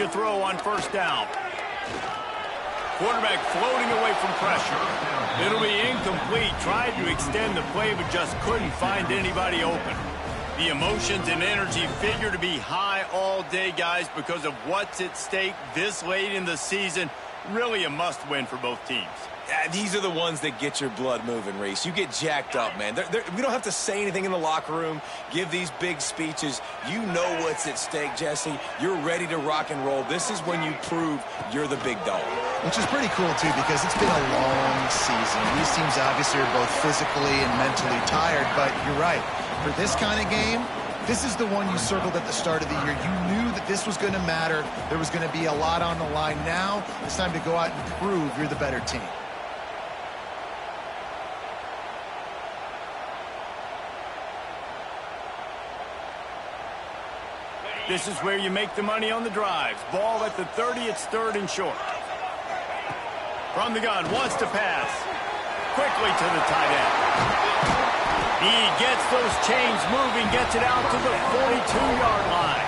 to throw on first down. Quarterback floating away from pressure. It'll be incomplete. Tried to extend the play, but just couldn't find anybody open. The emotions and energy figure to be high all day, guys, because of what's at stake this late in the season. Really a must-win for both teams. These are the ones that get your blood moving, Reese. You get jacked up, man. We don't have to say anything in the locker room, give these big speeches. You know what's at stake, Jesse. You're ready to rock and roll. This is when you prove you're the big dog. Which is pretty cool, too, because it's been a long season. These teams obviously are both physically and mentally tired, but you're right. For this kind of game, this is the one you circled at the start of the year. You knew that this was going to matter. There was going to be a lot on the line. Now it's time to go out and prove you're the better team. This is where you make the money on the drives. Ball at the 30, it's third and short. From the gun, wants to pass. Quickly to the tight end. He gets those chains moving, gets it out to the 42-yard line.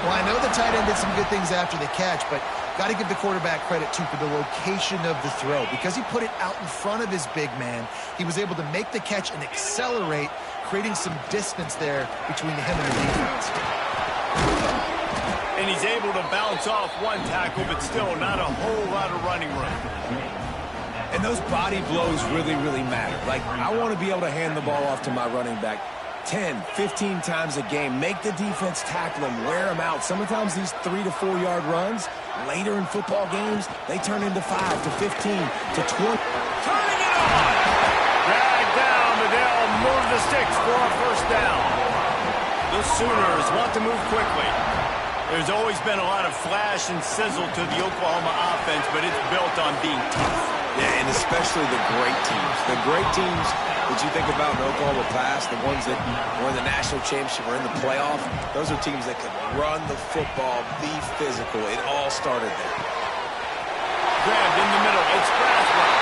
Well, I know the tight end did some good things after the catch, but got to give the quarterback credit, too, for the location of the throw. Because he put it out in front of his big man, he was able to make the catch and accelerate, creating some distance there between him and the defense. And he's able to bounce off one tackle, but still not a whole lot of running room. And those body blows really, really matter. Like, I want to be able to hand the ball off to my running back 10, 15 times a game. Make the defense tackle him, wear him out. Sometimes these 3 to 4 yard runs, later in football games, they turn into 5 to 15 to 20. Turning it on! Dragged down, but they'll move the sticks for a first down. The Sooners want to move quickly. There's always been a lot of flash and sizzle to the Oklahoma offense, but it's built on being tough. Yeah, and especially the great teams. The great teams that you think about in Oklahoma past, the ones that were in the national championship or in the playoff, those are teams that could run the football, be physical. It all started there. Grabbed in the middle. It's Braswell.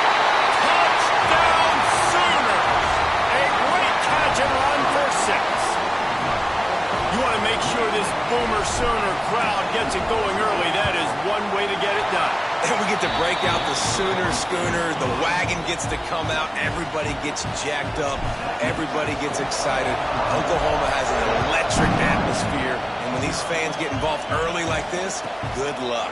Touchdown Sooners! A great catch and run for 6. You want to make sure this Boomer Sooner crowd gets it going early. That is one way to get it done. And we get to break out the Sooner schooner. The wagon gets to come out. Everybody gets jacked up. Everybody gets excited. Oklahoma has an electric atmosphere. And when these fans get involved early like this, good luck.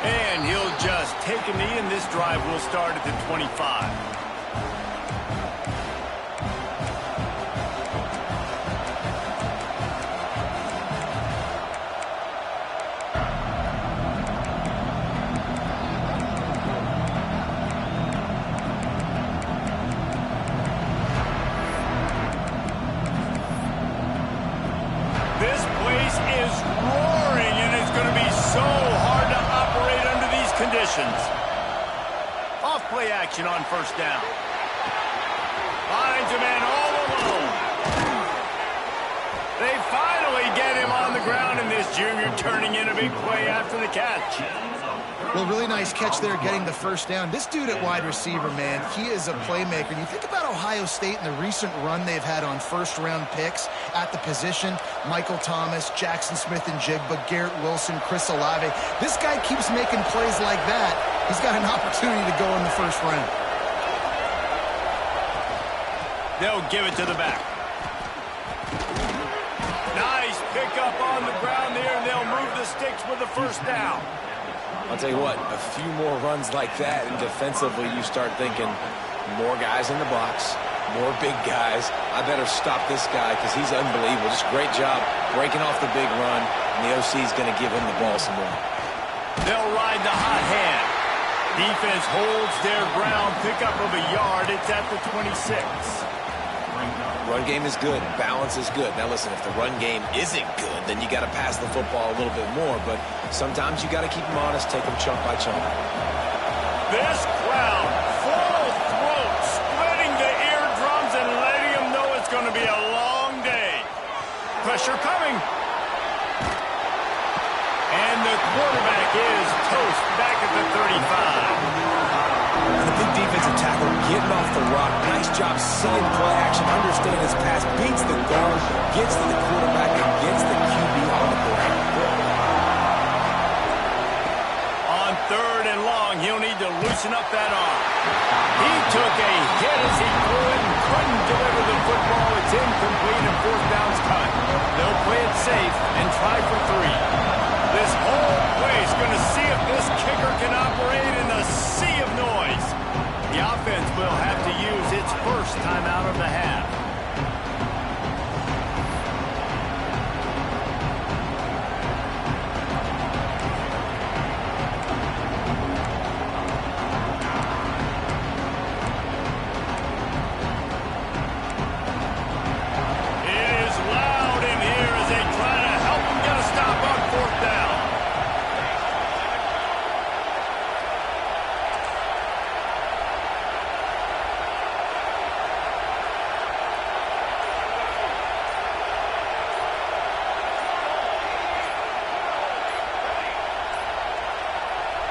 And he'll just take a knee, and this drive will start at the 25. This place is roaring, and it's going to be so hard to operate under these conditions. Off play action on first down. Finds a man all alone. They finally get him on the ground, and this junior turning in a big play after the catch. Well, really nice catch there, getting the first down. This dude at wide receiver, man, he is a playmaker. And you think about Ohio State and the recent run they've had on first-round picks at the position. Michael Thomas, Jackson Smith-Njigba, Garrett Wilson, Chris Olave. This guy keeps making plays like that. He's got an opportunity to go in the first round. They'll give it to the back. Nice pickup on the ground there, and they'll move the sticks with the first down. I'll tell you what, a few more runs like that, and defensively you start thinking more guys in the box, more big guys. I better stop this guy because he's unbelievable. Just great job breaking off the big run, and the OC is going to give him the ball some more. They'll ride the hot hand. Defense holds their ground, pickup of a yard. It's at the 26. Run game is good. Balance is good. Now, listen, if the run game isn't good, then you got to pass the football a little bit more. But sometimes you got to keep them honest, take them chunk by chunk. This crowd, full throat, splitting the eardrums and letting them know it's going to be a long day. Pressure coming. And the quarterback is toast back at the 35. And the big defensive tackle getting off the rock. Nice job seeing play action, understanding his pass, beats the guard, gets to the quarterback, and gets the QB on the ground. loosen up that arm. He took a hit as he threw it and couldn't deliver the football. It's incomplete and fourth down's cut. They'll play it safe and try for 3. This whole place going to see if this kicker can operate in a sea of noise. The offense will have to use its first timeout of the half.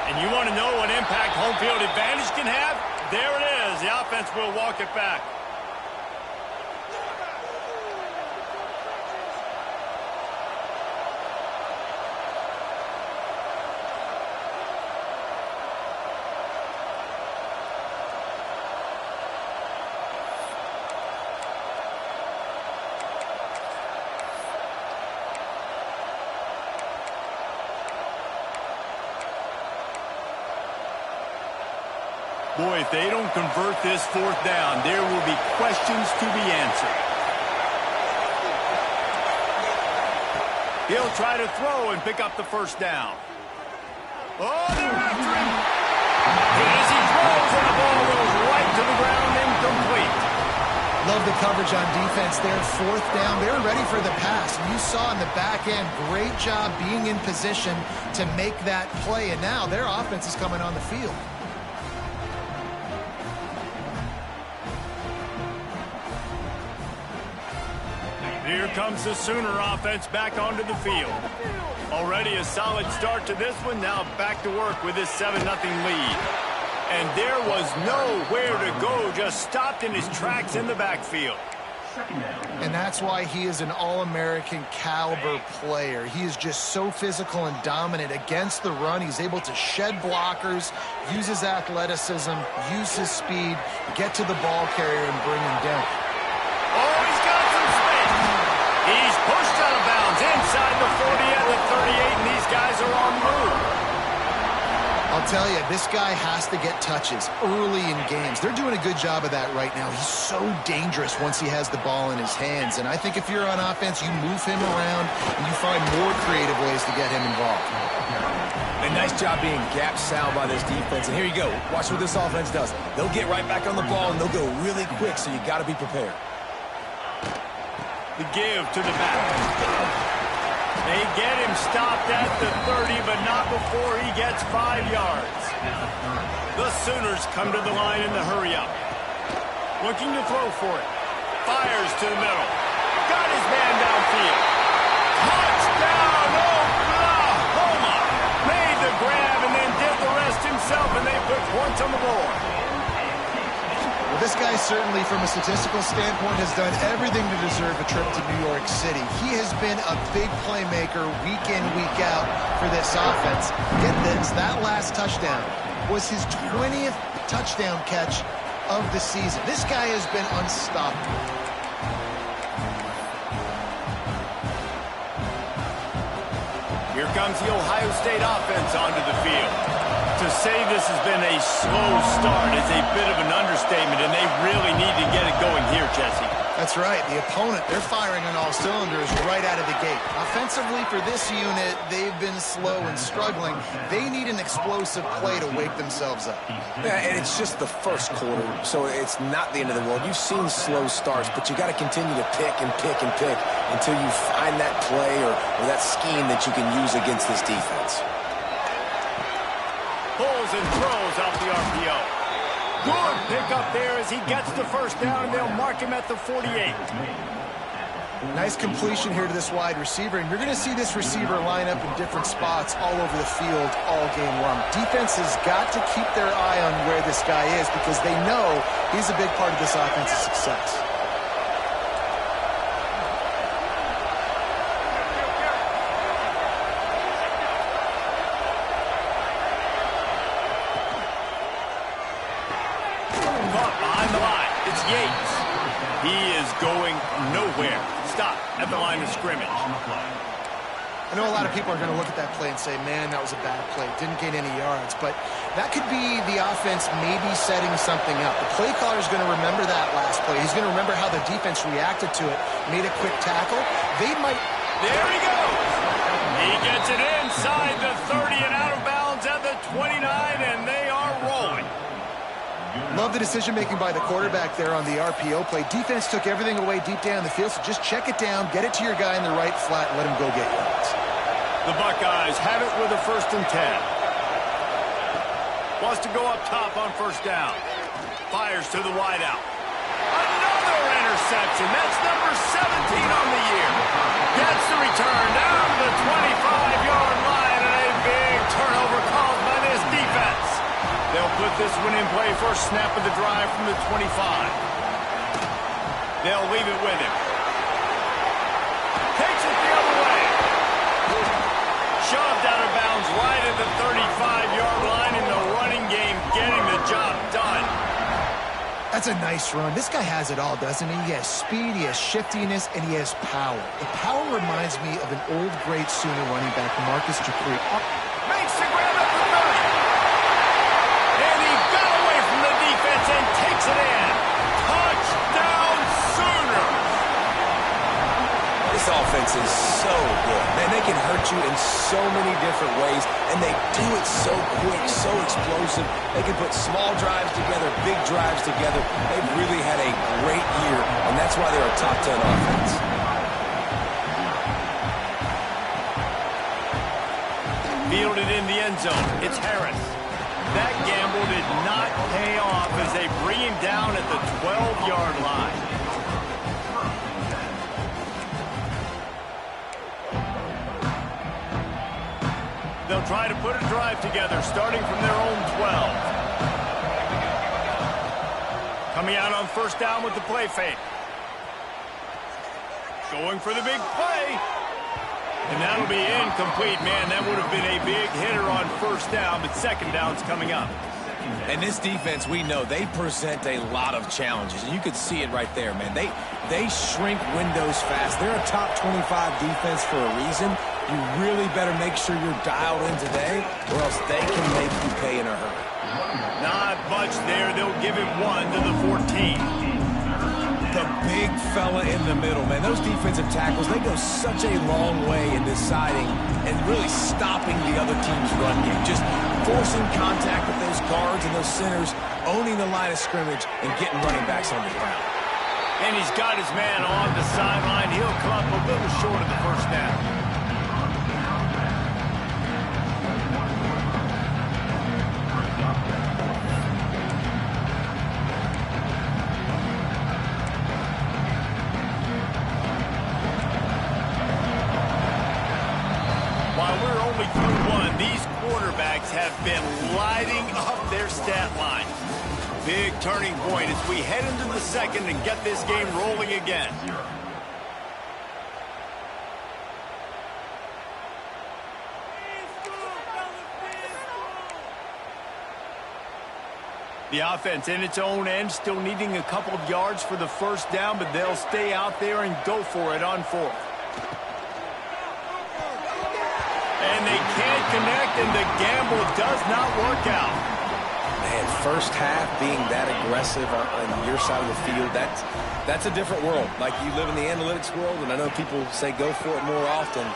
And you want to know what impact home field advantage can have? There it is. The offense will walk it back. Boy, if they don't convert this fourth down, there will be questions to be answered. He'll try to throw and pick up the first down. Oh, they're after him. And as he throws, and the ball goes right to the ground, incomplete. Love the coverage on defense there. Fourth down, they're ready for the pass. You saw in the back end, great job being in position to make that play. And now their offense is coming on the field. Here comes the Sooner offense back onto the field. Already a solid start to this one. Now back to work with this 7-0 lead. And there was nowhere to go. Just stopped in his tracks in the backfield. And that's why he is an All-American caliber player. He is just so physical and dominant against the run. He's able to shed blockers, use his athleticism, use his speed, get to the ball carrier and bring him down. Oh, he's got some space. He's pushed out of bounds inside the 40 and the 38, and these guys are on the move. I'll tell you, this guy has to get touches early in games. They're doing a good job of that right now. He's so dangerous once he has the ball in his hands. And I think if you're on offense, you move him around and you find more creative ways to get him involved. A nice job being gap sound by this defense. And here you go. Watch what this offense does. They'll get right back on the ball, and they'll go really quick, so you got to be prepared. The give to the back. They get him stopped at the 30, but not before he gets 5 yards. The Sooners come to the line in the hurry up. Looking to throw for it. Fires to the middle. Got his man downfield. Touchdown, Oklahoma! Made the grab and then did the rest himself, and they put points on the board. Well, this guy certainly, from a statistical standpoint, has done everything to deserve a trip to New York City. He has been a big playmaker week in, week out for this offense. Get this, that last touchdown was his 20th touchdown catch of the season. This guy has been unstoppable. Here comes the Ohio State offense onto the field. To say this has been a slow start is a bit of an understatement, and they really need to get it going here, Jesse. That's right. The opponent, they're firing on all cylinders right out of the gate. Offensively, for this unit, they've been slow and struggling. They need an explosive play to wake themselves up. Yeah, and it's just the first quarter, so it's not the end of the world. You've seen slow starts, but you got to continue to pick and pick and pick until you find that play or that scheme that you can use against this defense. Pulls and throws out the RPO. Good pickup there as he gets the first down, and they'll mark him at the 48. Nice completion here to this wide receiver, and you're going to see this receiver line up in different spots all over the field all game long. Defense has got to keep their eye on where this guy is because they know he's a big part of this offense's success. Yates. He is going nowhere. Stop at the line of scrimmage. I know a lot of people are going to look at that play and say, man, that was a bad play. Didn't gain any yards. But that could be the offense maybe setting something up. The play caller is going to remember that last play. He's going to remember how the defense reacted to it, made a quick tackle. They might... There he goes. He gets it inside the 30 and out of bounds at the 29, and they are rolling. Love the decision-making by the quarterback there on the RPO play. Defense took everything away deep down the field, so just check it down, get it to your guy in the right flat, and let him go get yards. The Buckeyes have it with a 1st and 10. Wants to go up top on 1st down. Fires to the wideout. Another interception. That's number 17 on the year. Gets the return down to the 25-yard line, and a big turnover caused by this defense. They'll put this one in play first snap of the drive from the 25. They'll leave it with him. Takes it the other way. Shoved out of bounds right at the 35-yard line in the running game, getting the job done. That's a nice run. This guy has it all, doesn't he? He has speed, he has shiftiness, and he has power. The power reminds me of an old, great Sooner running back, Marcus Dupree. Makes the grab at the 30. And he got away from the defense and takes it in. Touchdown, Sooners. This offense is so good. Man, they can hurt you in so many different ways, and they do it so quick, so explosive. They can put small drives together, big drives together. They've really had a great year, and that's why they're a top 10 offense. Fielded in the end zone. It's Harris. That gamble did not pay off as they bring him down at the 12-yard line. They'll try to put a drive together, starting from their own 12. Coming out on 1st down with the play fake. Going for the big play. And that'll be incomplete. Man, that would have been a big hitter on 1st down, but 2nd down's coming up. And this defense, we know, they present a lot of challenges. And you could see it right there, man. They shrink windows fast. They're a top 25 defense for a reason. You really better make sure you're dialed in today, or else they can make you pay in a hurry. Not much there. They'll give it 1 to the 14. The big fella in the middle, man. Those defensive tackles, they go such a long way in deciding and really stopping the other team's run game. Just forcing contact with those guards and those centers, owning the line of scrimmage, and getting running backs on the ground. And he's got his man on the sideline. He'll come up a little short of the 1st down. Have been lighting up their stat line. Big turning point as we head into the 2nd and get this game rolling again. The offense in its own end, still needing a couple of yards for the 1st down, but they'll stay out there and go for it on 4th. And they can't connect, and the gamble does not work out. Man, 1st half being that aggressive on your side of the field, that's a different world. Like, you live in the analytics world, and I know people say go for it more often.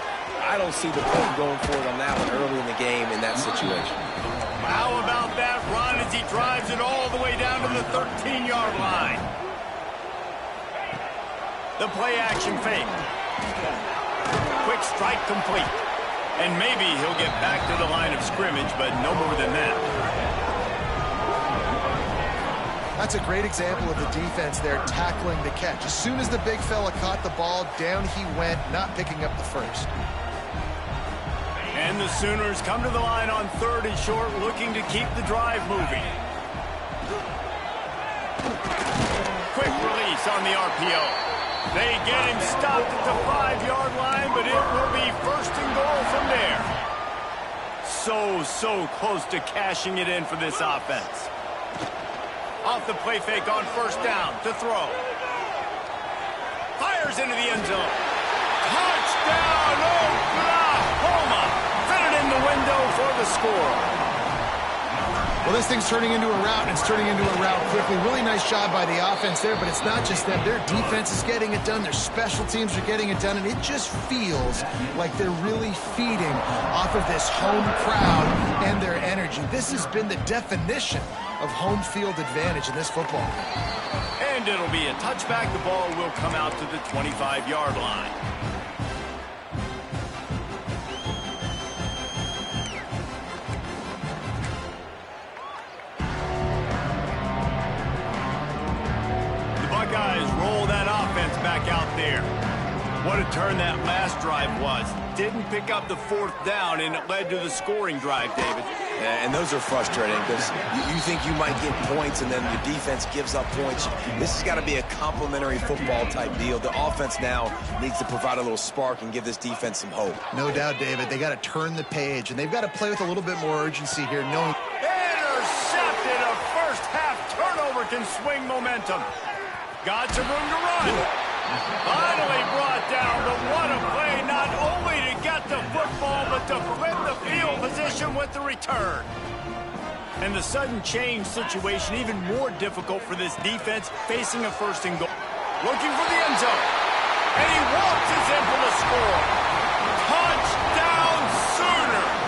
I don't see the point going for it on that one early in the game in that situation. How about that run as he drives it all the way down to the 13-yard line? The play action fake. Quick strike complete. And maybe he'll get back to the line of scrimmage, but no more than that. That's a great example of the defense there tackling the catch. As soon as the big fella caught the ball, down he went, not picking up the 1st. And the Sooners come to the line on 3rd and short, looking to keep the drive moving. Quick release on the RPO. They get him stopped at the 5-yard line, but it will be 1st and goal from there. So close to cashing it in for this offense. Off the play fake on first down to throw. Fires into the end zone. Touchdown, Oklahoma! Fit it in the window for the score. Well, this thing's turning into a route, and it's turning into a route quickly. Really nice job by the offense there, but it's not just them. Their defense is getting it done. Their special teams are getting it done, and it just feels like they're really feeding off of this home crowd and their energy. This has been the definition of home field advantage in this football game. And it'll be a touchback. The ball will come out to the 25-yard line. Guys, roll that offense back out there. What a turn that last drive was. Didn't pick up the fourth down, and it led to the scoring drive, David. Yeah, and those are frustrating because you think you might get points, and then your defense gives up points. This has got to be a complementary football type deal. The offense now needs to provide a little spark and give this defense some hope. No doubt, David. They got to turn the page, and they've got to play with a little bit more urgency here, knowing... Intercepted. A first half turnover can swing momentum. Got some room to run. Finally brought down, but what a play, not only to get the football, but to flip the field position with the return. And the sudden change situation even more difficult for this defense, facing a first and goal. Looking for the end zone. And he waltzes in for the score. Touchdown Sooners.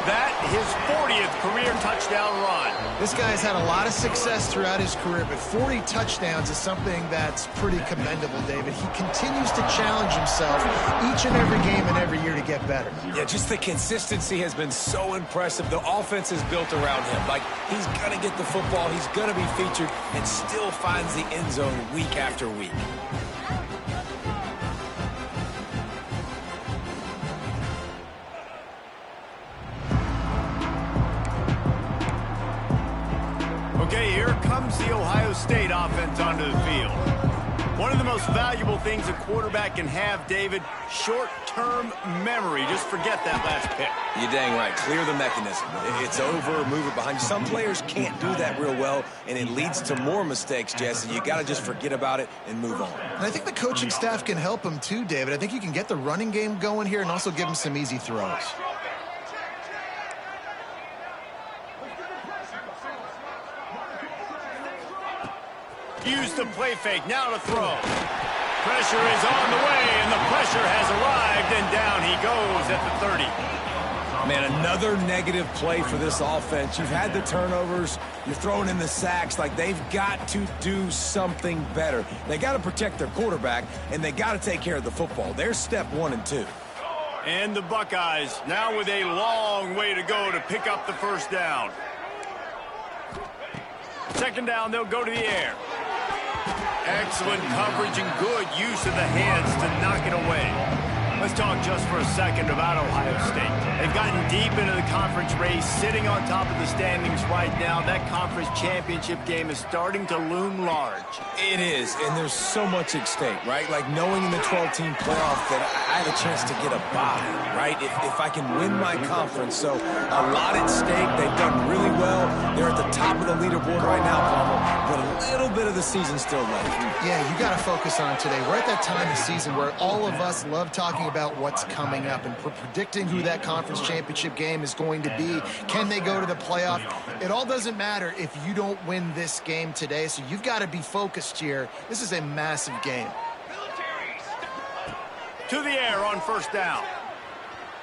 That his 40th career touchdown run. This guy's had a lot of success throughout his career, but 40 touchdowns is something that's pretty commendable, David. He continues to challenge himself each and every game and every year to get better. Yeah, just the consistency has been so impressive. The offense is built around him. Like, he's going to get the football, he's going to be featured, and still finds the end zone week after week. Okay, here comes the Ohio State offense onto the field. One of the most valuable things a quarterback can have, David, short-term memory. Just forget that last pick. You're dang right. Clear the mechanism. It's over, move it behind you. Some players can't do that real well, and it leads to more mistakes, Jesse. You got to just forget about it and move on. And I think the coaching staff can help him too, David. I think you can get the running game going here and also give him some easy throws. Use the play fake, now to throw. Pressure is on the way, and the pressure has arrived, and down he goes at the 30. Man, another negative play for this offense. You've had the turnovers, you're throwing in the sacks. Like, they've got to do something better. They got to protect their quarterback, and they got to take care of the football. There's step 1 and 2. And the Buckeyes now with a long way to go to pick up the first down. Second down, they'll go to the air. Excellent coverage and good use of the hands to knock it away. Let's talk just for a second about Ohio State. They've gotten deep into the conference race, sitting on top of the standings right now. That conference championship game is starting to loom large. It is, and there's so much at stake, right? Like, knowing in the 12-team playoff that I have a chance to get a bye, right? If I can win my conference. So a lot at stake. They've done really well. They're at the top of the leaderboard right now, Palmer, but a little bit of the season still left. Yeah, you got to focus on today. We're at that time of season where all of us love talking about what's coming up and predicting who that conference championship game is going to be. Can they go to the playoff? It all doesn't matter if you don't win this game today, so you've got to be focused here. This is a massive game. To the air on first down.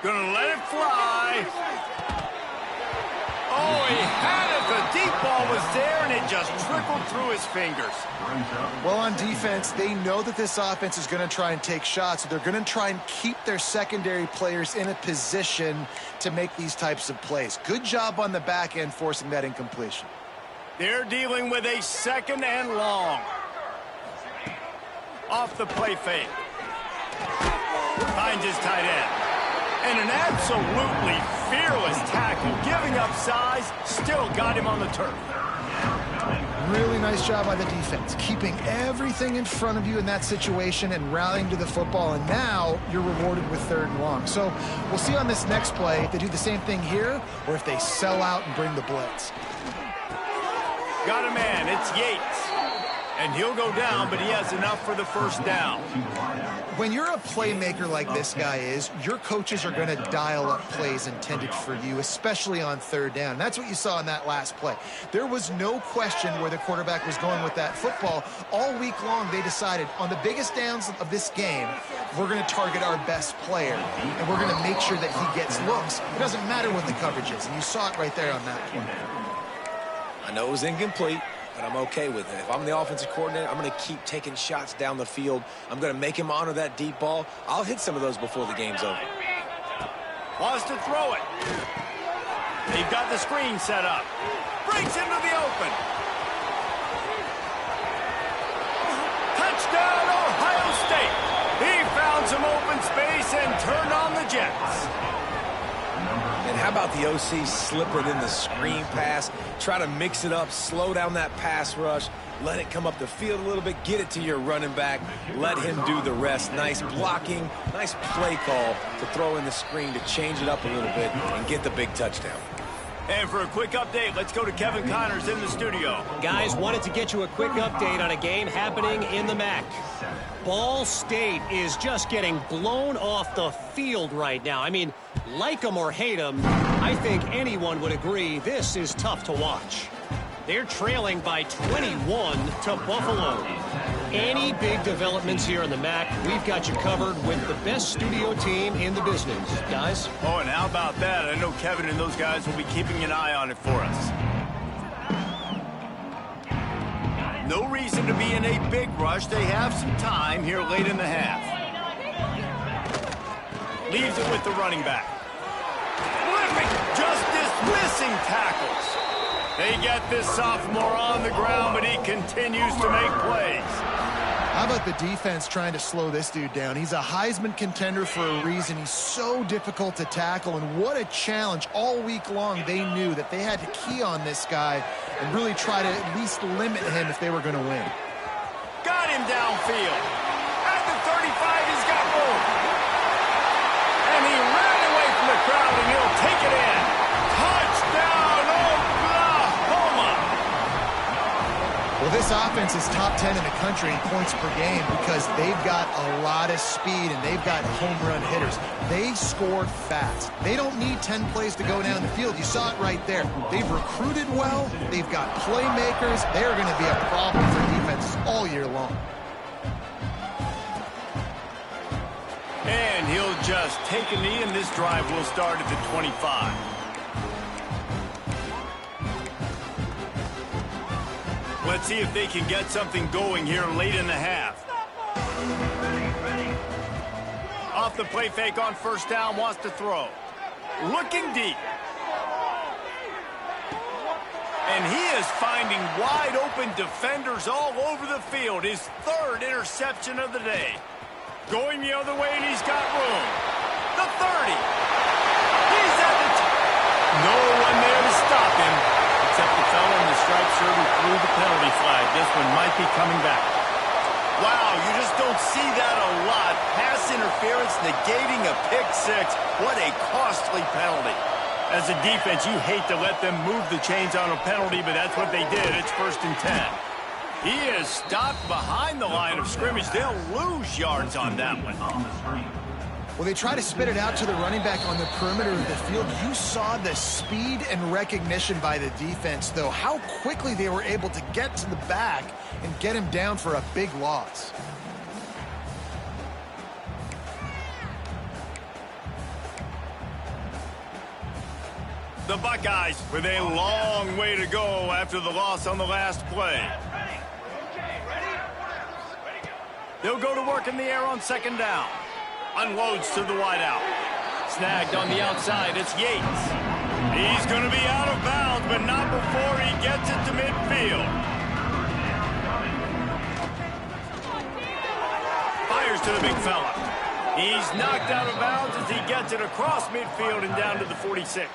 Gonna let it fly. Oh, he had it. The deep ball was there, and it just trickled through his fingers. Well, on defense, they know that this offense is going to try and take shots. So they're going to try and keep their secondary players in a position to make these types of plays. Good job on the back end forcing that incompletion. They're dealing with a second and long. Off the play fake. Finds his tight end. And an absolutely fearless tackle, giving up size, still got him on the turf. Really nice job by the defense, keeping everything in front of you in that situation and rallying to the football, and now you're rewarded with third and long. So we'll see on this next play if they do the same thing here or if they sell out and bring the blitz. Got a man. It's Yates. And he'll go down, but he has enough for the first down. When you're a playmaker like this guy is, your coaches are going to dial up plays intended for you, especially on third down. And that's what you saw in that last play. There was no question where the quarterback was going with that football. All week long, they decided on the biggest downs of this game, we're going to target our best player, and we're going to make sure that he gets looks. It doesn't matter what the coverage is, and you saw it right there on that play. I know it was incomplete, but I'm okay with it. If I'm the offensive coordinator, I'm going to keep taking shots down the field. I'm going to make him honor that deep ball. I'll hit some of those before the game's over. Wants to throw it. They've got the screen set up. Breaks into the open. Touchdown, Ohio State. He found some open space and turned on the Jets. And how about the OC slip it in the screen pass, try to mix it up, slow down that pass rush, let it come up the field a little bit, get it to your running back, let him do the rest. Nice blocking, nice play call to throw in the screen to change it up a little bit and get the big touchdown. And for a quick update, let's go to Kevin Connors in the studio. Guys, wanted to get you a quick update on a game happening in the MAC. Ball State is just getting blown off the field right now. I mean, like them or hate them, I think anyone would agree this is tough to watch. They're trailing by 21 to Buffalo. Any big developments here in the MAC, we've got you covered with the best studio team in the business. Guys? Oh, and how about that? I know Kevin and those guys will be keeping an eye on it for us. No reason to be in a big rush. They have some time here late in the half. Leaves it with the running back. Flipping, just dismissing tackles. They get this sophomore on the ground, but he continues to make plays. How about the defense trying to slow this dude down? He's a Heisman contender for a reason. He's so difficult to tackle, and what a challenge. All week long, they knew that they had to key on this guy and really try to at least limit him if they were going to win. Got him downfield. At the 35, he's got room. And he ran away from the crowd, and he'll take it in. Touchdown, Oklahoma! Well, this offense is top 10 in the country in points per game because they've got a lot of speed and they've got home run hitters. They score fast. They don't need 10 plays to go down the field. You saw it right there. They've recruited well. They've got playmakers. They're going to be a problem for defenses all year long. And he'll just take a knee, and this drive will start at the 25. Let's see if they can get something going here late in the half. Off the play fake on first down, wants to throw. Looking deep. And he is finding wide open defenders all over the field. His third interception of the day. Going the other way, and he's got room. The 30. He's at the no one there to stop him, except the fellow in the striped shirt who threw the penalty flag. This one might be coming back. Wow, you just don't see that a lot. Pass interference negating a pick six. What a costly penalty. As a defense, you hate to let them move the chains on a penalty, but that's what they did. It's 1st and 10. He is stopped behind the line of scrimmage. They'll lose yards on that one. Well, they try to spit it out to the running back on the perimeter of the field. You saw the speed and recognition by the defense, though. How quickly they were able to get to the back and get him down for a big loss. The Buckeyes with a long way to go after the loss on the last play. They'll go to work in the air on 2nd down. Unloads to the wideout. Snagged on the outside, it's Yates. He's going to be out of bounds, but not before he gets it to midfield. Fires to the big fella. He's knocked out of bounds as he gets it across midfield and down to the 46.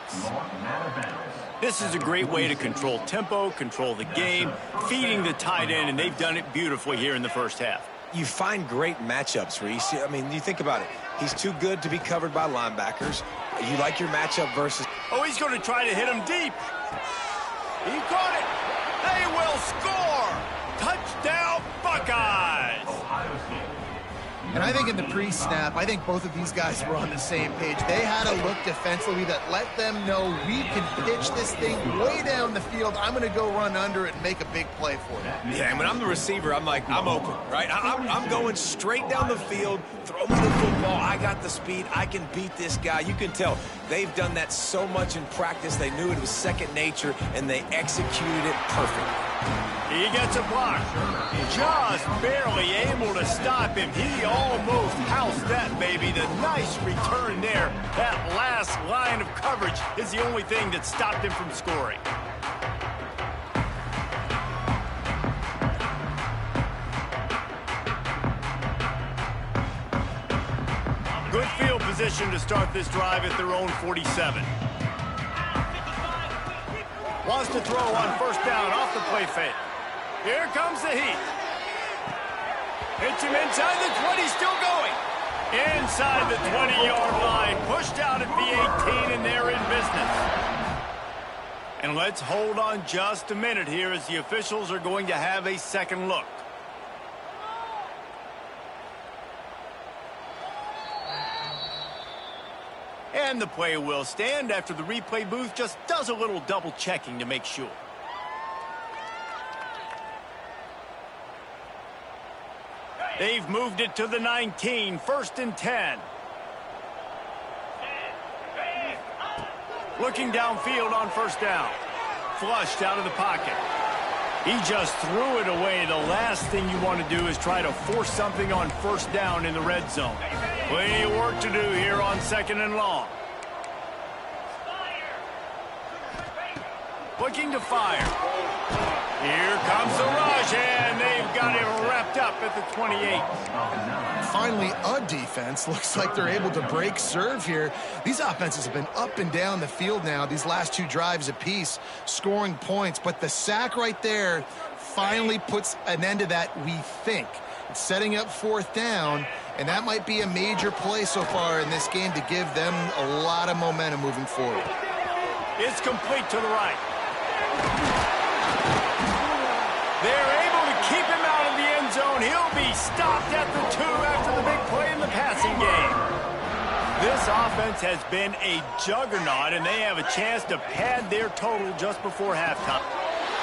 This is a great way to control tempo, control the game, feeding the tight end, and they've done it beautifully here in the first half. You find great matchups, Reese. I mean, you think about it. He's too good to be covered by linebackers. You like your matchup versus... Oh, he's going to try to hit him deep. He caught it. They will score! Touchdown, Buckeyes! And I think in the pre-snap, I think both of these guys were on the same page. They had a look defensively that let them know we can pitch this thing way down the field. I'm going to go run under it and make a big play for them. Yeah, and when I'm the receiver, I'm like, I'm open, right? I'm going straight down the field. Throw me the football. I got the speed. I can beat this guy. You can tell they've done that so much in practice. They knew it was second nature, and they executed it perfectly. He gets a block. Just barely able to stop him. He almost housed that baby. The nice return there. That last line of coverage is the only thing that stopped him from scoring. Good field position to start this drive at their own 47. Wants to throw on first down off the play fake. Here comes the heat. Hits him inside the 20, still going. Inside the 20-yard line, pushed out at the 18, and they're in business. And let's hold on just a minute here as the officials are going to have a second look. And the play will stand after the replay booth just does a little double checking to make sure. They've moved it to the 19, 1st and 10. Looking downfield on first down. Flushed out of the pocket. He just threw it away. The last thing you want to do is try to force something on first down in the red zone. Plenty of work to do here on 2nd and long. Looking to fire. Here comes the rush, and they've got him wrapped up at the 28. Finally, a defense. Looks like they're able to break serve here. These offenses have been up and down the field now, these last two drives apiece, scoring points. But the sack right there finally puts an end to that, we think. It's setting up 4th down, and that might be a major play so far in this game to give them a lot of momentum moving forward. It's complete to the right. They're able to keep him out of the end zone. He'll be stopped at the 2 after the big play in the passing game. This offense has been a juggernaut, and they have a chance to pad their total just before halftime.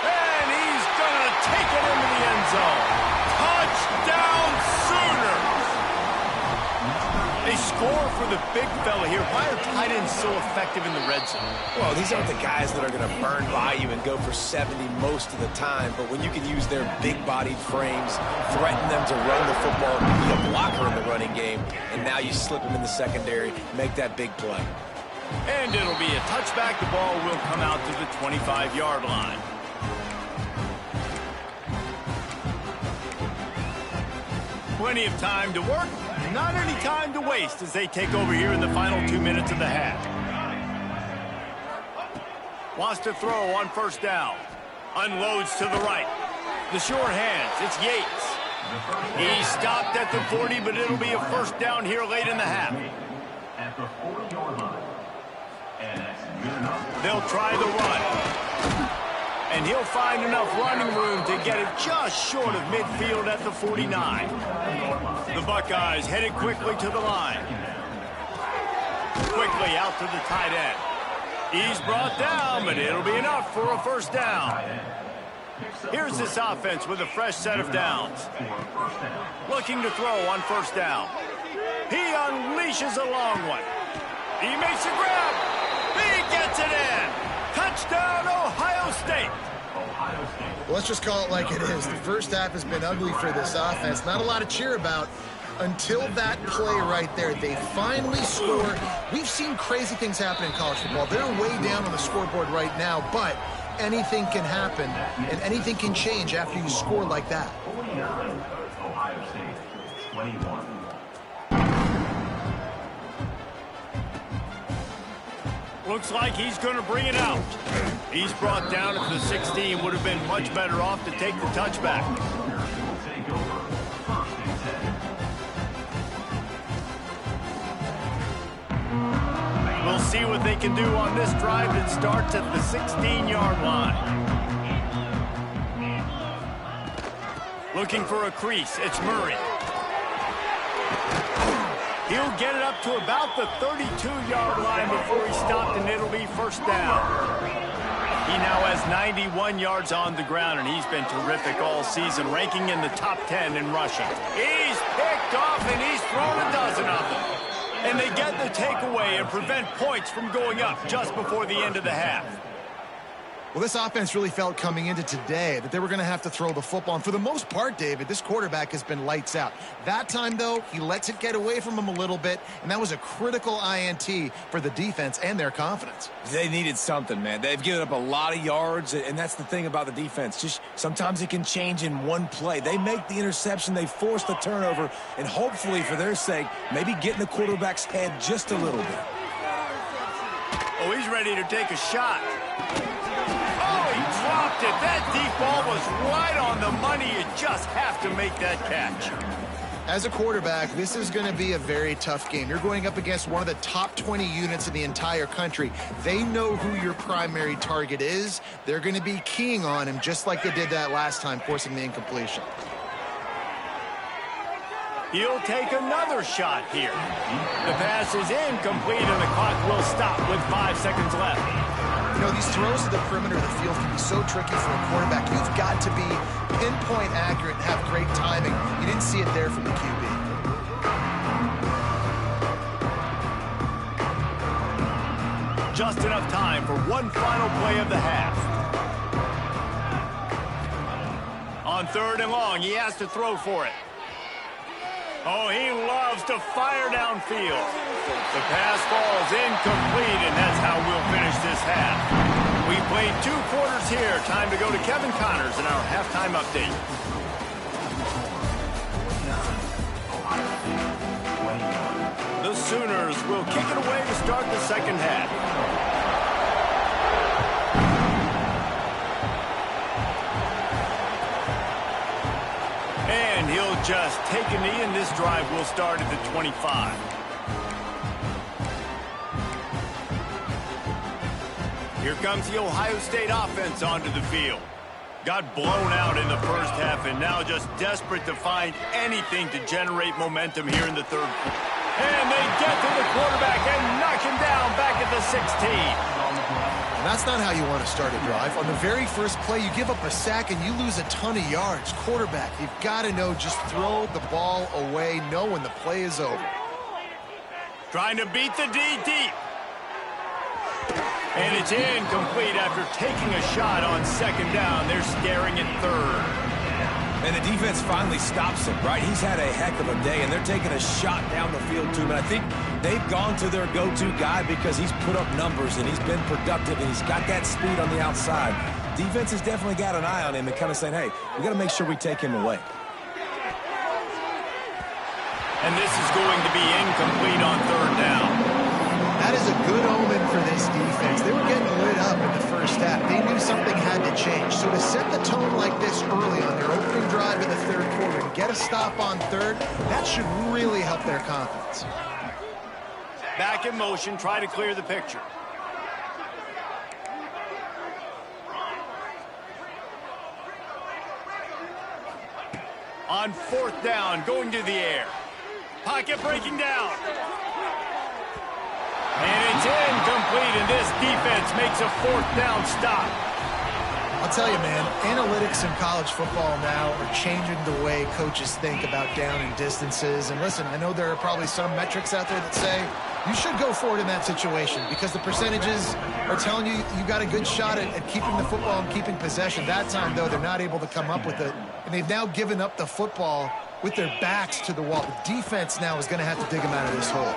And he's going to take it into the end zone. Touchdown Sooners! They score for the big fella here. Why are tight ends so effective in the red zone? Well, these aren't the guys that are going to burn by you and go for 70 most of the time, but when you can use their big-bodied frames, threaten them to run the football, be a blocker in the running game, and now you slip them in the secondary, make that big play. And it'll be a touchback. The ball will come out to the 25-yard line. Plenty of time to work. Not any time to waste as they take over here in the final 2 minutes of the half. Wants to throw on first down. Unloads to the right. The short hands. It's Yates. He stopped at the 40, but it'll be a first down here late in the half. They'll try the run. And he'll find enough running room to get it just short of midfield at the 49. The Buckeyes headed quickly to the line. Quickly out to the tight end. He's brought down, but it'll be enough for a first down. Here's this offense with a fresh set of downs. Looking to throw on first down. He unleashes a long one. He makes a grab. He gets it in. Touchdown, Ohio State. Well, let's just call it like it is. The first half has been ugly for this offense. Not a lot to cheer about until that play right there. They finally score. We've seen crazy things happen in college football. They're way down on the scoreboard right now, but anything can happen, and anything can change after you score like that. Ohio State, 21. Looks like he's going to bring it out. He's brought down at the 16. Would have been much better off to take the touchback. We'll see what they can do on this drive that starts at the 16-yard line. Looking for a crease. It's Murray. He'll get it up to about the 32-yard line before he's stopped, and it'll be first down. He now has 91 yards on the ground, and he's been terrific all season, ranking in the top 10 in rushing. He's picked off, and he's thrown a dozen of them. And they get the takeaway and prevent points from going up just before the end of the half. Well, this offense really felt coming into today that they were going to have to throw the football. And for the most part, David, this quarterback has been lights out. That time, though, he lets it get away from him a little bit, and that was a critical INT for the defense and their confidence. They needed something, man. They've given up a lot of yards, and that's the thing about the defense. Just sometimes it can change in one play. They make the interception, they force the turnover, and hopefully, for their sake, maybe get in the quarterback's head just a little bit. Oh, he's ready to take a shot. Dropped it. That deep ball was right on the money. You just have to make that catch. As a quarterback, this is going to be a very tough game. You're going up against one of the top 20 units in the entire country. They know who your primary target is. They're going to be keying on him just like they did that last time, forcing the incompletion. He'll take another shot here. The pass is incomplete, and the clock will stop with 5 seconds left. You know, these throws to the perimeter of the field can be so tricky for a quarterback. You've got to be pinpoint accurate and have great timing. You didn't see it there from the QB. Just enough time for one final play of the half. On 3rd and long, he has to throw for it. Oh, he loves to fire downfield. The pass falls incomplete, and that's how we'll finish this half. We played 2 quarters here. Time to go to Kevin Connors in our halftime update. The Sooners will kick it away to start the second half. And he'll just take a knee, and this drive will start at the 25. Here comes the Ohio State offense onto the field. Got blown out in the first half, and now just desperate to find anything to generate momentum here in the third. And they get to the quarterback and knock him down back at the 16. And that's not how you want to start a drive. On the very first play, you give up a sack and you lose a ton of yards. Quarterback, you've got to know, just throw the ball away, know when the play is over. Trying to beat the D deep. And it's incomplete after taking a shot on 2nd down. They're staring at 3rd. And the defense finally stops him, right? He's had a heck of a day, and they're taking a shot down the field to him. And I think they've gone to their go-to guy because he's put up numbers, and he's been productive, and he's got that speed on the outside. Defense has definitely got an eye on him and kind of saying, hey, we got to make sure we take him away. And this is going to be incomplete on 3rd down. That is a good omen for this defense. They were getting lit up in the first half. They knew something had to change. So to set the tone like this early on their opening drive in the 3rd quarter and get a stop on 3rd, that should really help their confidence. Back in motion, try to clear the picture. On 4th down, going to the air. Pocket breaking down. And it's incomplete, and this defense makes a 4th down stop. I'll tell you, man, analytics in college football now are changing the way coaches think about down and distances. And listen, I know there are probably some metrics out there that say you should go for it in that situation because the percentages are telling you you got a good shot at keeping the football and keeping possession. That time, though, they're not able to come up with it. And they've now given up the football with their backs to the wall. The defense now is going to have to dig them out of this hole.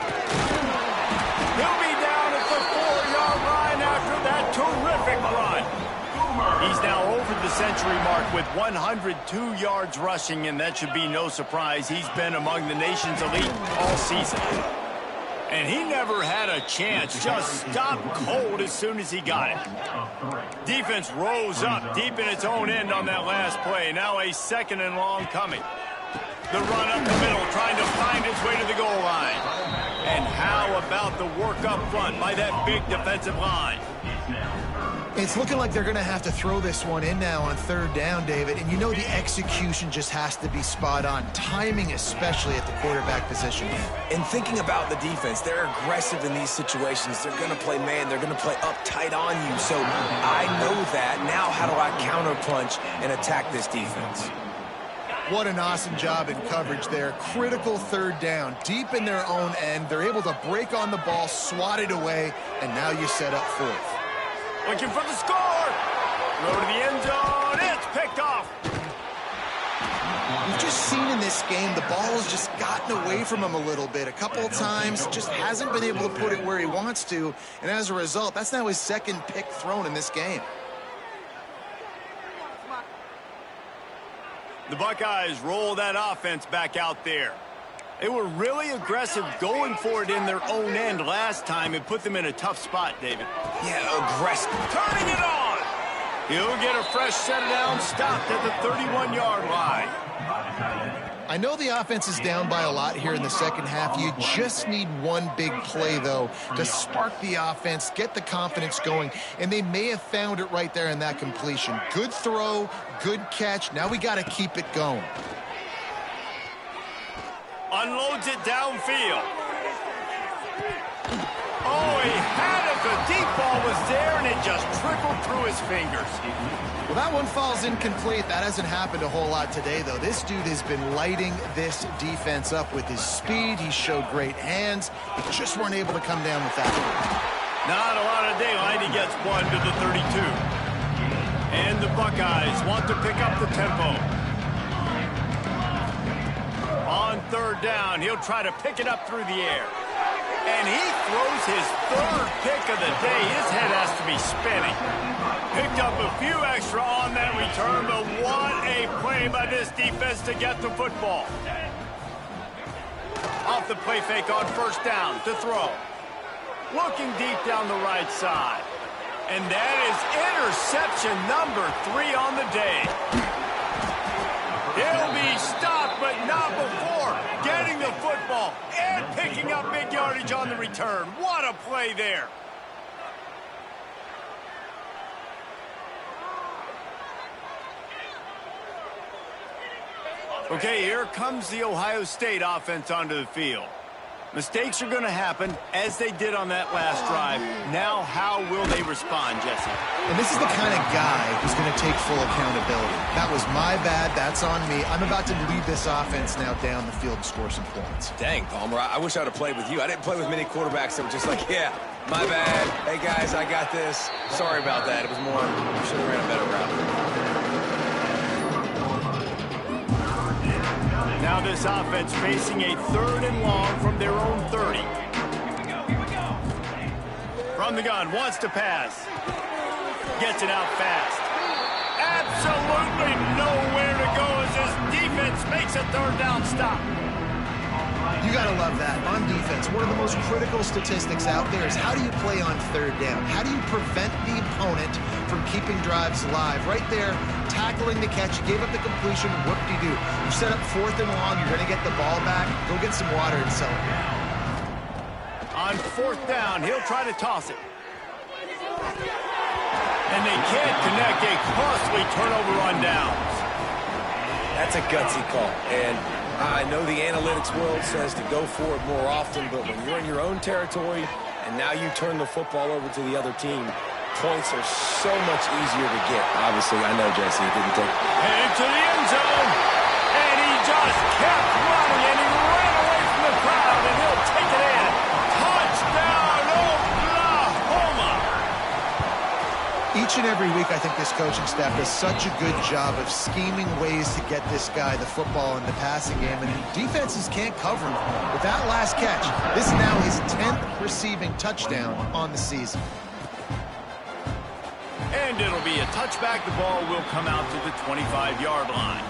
He'll be down at the 4-yard line after that terrific run. He's now over the century mark with 102 yards rushing, and that should be no surprise. He's been among the nation's elite all season. And he never had a chance, just stopped cold as soon as he got it. Defense rose up deep in its own end on that last play. Now a 2nd and long coming. The run up the middle, trying to find its way to the goal line. And how about the work up front by that big defensive line? It's looking like they're going to have to throw this one in now on third down, David. And you know the execution just has to be spot on. Timing, especially at the quarterback position. And thinking about the defense, they're aggressive in these situations. They're going to play man. They're going to play up tight on you. So I know that. Now how do I counterpunch and attack this defense? What an awesome job in coverage there. Critical third down. Deep in their own end. They're able to break on the ball, swat it away, and now you set up fourth. Looking for the score. Throw to the end zone. It's picked off. We've just seen in this game the ball has just gotten away from him a little bit. A couple of times, just hasn't been able to put it where he wants to. And as a result, that's now his second pick thrown in this game. The Buckeyes roll that offense back out there. They were really aggressive going for it in their own end last time. It put them in a tough spot, David. Yeah, aggressive. Turning it on. He'll get a fresh set down, stopped at the 31-yard line. I know the offense is down by a lot here in the second half. You just need one big play, though, to spark the offense, get the confidence going, and they may have found it right there in that completion. Good throw, good catch. Now we got to keep it going. Unloads it downfield. Oh, he had it. The deep ball was there, and it just trickled through his fingers. Well, that one falls incomplete. That hasn't happened a whole lot today, though. This dude has been lighting this defense up with his speed. He showed great hands. They just weren't able to come down with that. Not a lot of daylight. He gets one to the 32. And the Buckeyes want to pick up the tempo. On third down, he'll try to pick it up through the air. And he throws his third pick of the day. His head has to be spinning. Picked up a few extra on that return, but what a play by this defense to get the football. Off the play fake on first down to throw. Looking deep down the right side. And that is interception number 3 on the day. He'll be stopped, but not before getting the football and picking up big yardage on the return. What a play there. Okay, here comes the Ohio State offense onto the field. Mistakes are going to happen, as they did on that last drive. Now, how will they respond, Jesse? And this is the kind of guy who's going to take full accountability. That was my bad. That's on me. I'm about to lead this offense now down the field and score some points. Dang, Palmer, I wish I'd have played with you. I didn't play with many quarterbacks that were just like, yeah, my bad. Hey, guys, I got this. Sorry about that. It was more, we should have ran a better route. Now this offense facing a 3rd and long from their own 30. From the gun, wants to pass. Gets it out fast. Absolutely nowhere to go as this defense makes a 3rd down stop. You got to love that. On defense, one of the most critical statistics out there is how do you play on 3rd down? How do you prevent the opponent from keeping drives alive? Right there, tackling the catch. You gave up the completion. Whoop-de-doo. You set up 4th and long. You're going to get the ball back. Go get some water and celebrate. On 4th down, he'll try to toss it. And they can't connect. A costly turnover on downs. That's a gutsy call. And I know the analytics world says to go for it more often, but when you're in your own territory and now you turn the football over to the other team, points are so much easier to get. Obviously, I know, Jesse, it didn't take... Into the end zone. And he just kept running, and he ran away from the crowd, and he'll take it in. Touchdown, Oklahoma! Each and every week, I think this coaching staff does such a good job of scheming ways to get this guy the football in the passing game, and defenses can't cover him. With that last catch, this is now his 10th receiving touchdown on the season. And it'll be a touchback. The ball will come out to the 25-yard line.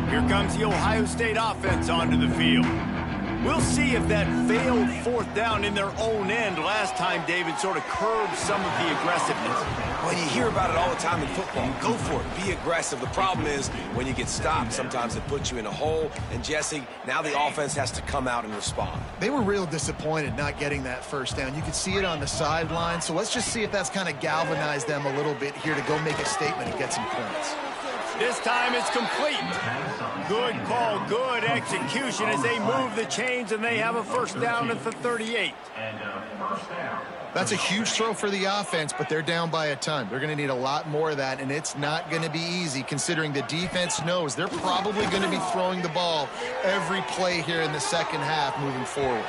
Here comes the Ohio State offense onto the field. We'll see if that failed fourth down in their own end last time, David, sort of curbed some of the aggressiveness. Well, you hear about it all the time in football. Go for it. Be aggressive. The problem is when you get stopped, sometimes it puts you in a hole. And, Jesse, now the offense has to come out and respond. They were real disappointed not getting that first down. You could see it on the sideline. So let's just see if that's kind of galvanized them a little bit here to go make a statement and get some points. This time it's complete. Good call, good execution as they move the chains, and they have a first down at the 38. That's a huge throw for the offense, but they're down by a ton. They're going to need a lot more of that, and it's not going to be easy considering the defense knows they're probably going to be throwing the ball every play here in the second half moving forward.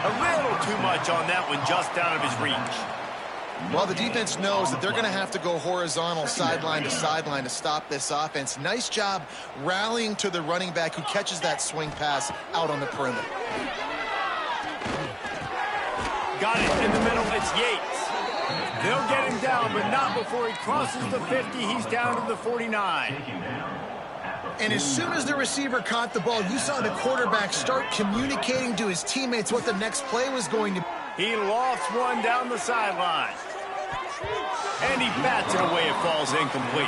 A little too much on that one, just out of his reach. Well, the defense knows that they're going to have to go horizontal sideline to stop this offense. Nice job rallying to the running back who catches that swing pass out on the perimeter. Got it in the middle. It's Yates. They'll get him down, but not before he crosses the 50. He's down to the 49. And as soon as the receiver caught the ball, you saw the quarterback start communicating to his teammates what the next play was going to be. He lofts one down the sideline. And he bats it away. It falls incomplete.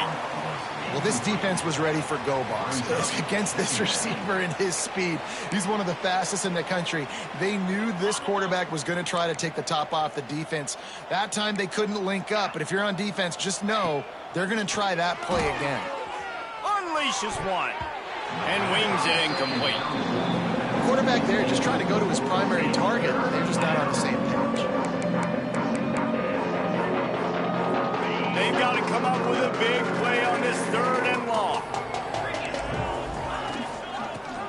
Well, this defense was ready for go balls against this receiver and his speed. He's one of the fastest in the country. They knew this quarterback was going to try to take the top off the defense. That time they couldn't link up, but if you're on defense, just know they're going to try that play again. Unleashes one and wings it incomplete. The quarterback there just trying to go to his primary target. They're just not on the same page. They've got to come up with a big play on this third and long.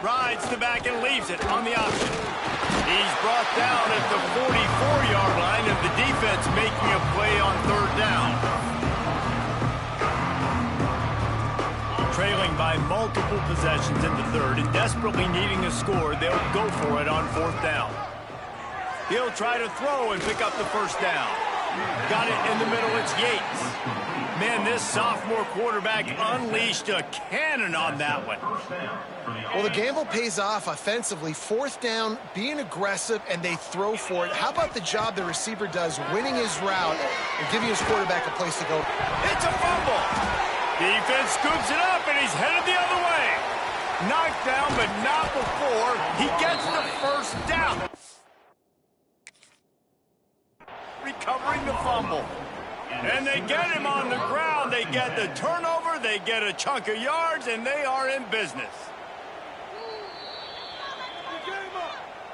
Rides the back and leaves it on the option. He's brought down at the 44-yard line of the defense making a play on third down. Trailing by multiple possessions in the third and desperately needing a score, they'll go for it on fourth down. He'll try to throw and pick up the first down. Got it in the middle. It's Yates. Man, this sophomore quarterback unleashed a cannon on that one. Well, the gamble pays off offensively. Fourth down, being aggressive, and they throw for it. How about the job the receiver does, winning his route and giving his quarterback a place to go? It's a fumble. Defense scoops it up, and he's headed the other way. Knocked down, but not before he gets the first down. Recovering the fumble. And they get him on the ground. They get the turnover. They get a chunk of yards, and they are in business.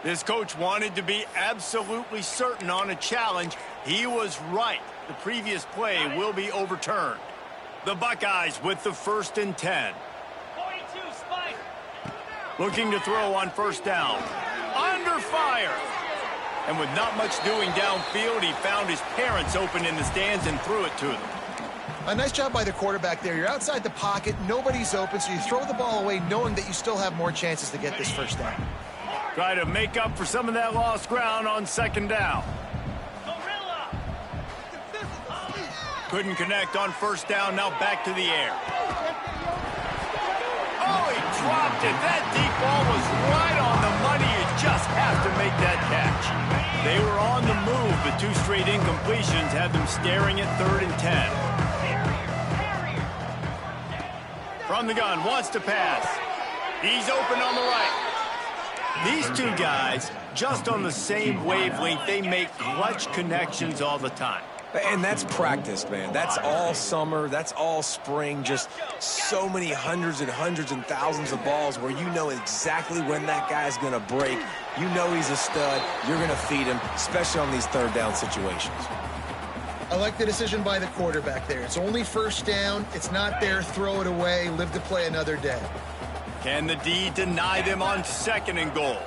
This coach wanted to be absolutely certain on a challenge. He was right. The previous play will be overturned. The Buckeyes with the 1st and 10. 42, Spike. Looking to throw on first down. Under fire. And with not much doing downfield, he found his parents open in the stands and threw it to them. A nice job by the quarterback there. You're outside the pocket. Nobody's open, so you throw the ball away knowing that you still have more chances to get this first down. Try to make up for some of that lost ground on second down. Couldn't connect on first down. Now back to the air. Oh, he dropped it. That deep ball was right on the money. You just have to make that catch. They were on the move, but 2 straight incompletions had them staring at 3rd and 10. From the gun, wants to pass. He's open on the right. These 2 guys, just on the same wavelength, they make clutch connections all the time. And that's practice, man. That's all summer. That's all spring. Just so many hundreds and thousands of balls where you know exactly when that guy's going to break. You know he's a stud. You're going to feed him, especially on these third down situations. I like the decision by the quarterback there. It's only first down. It's not there. Throw it away. Live to play another day. Can the D deny them on 2nd and goal?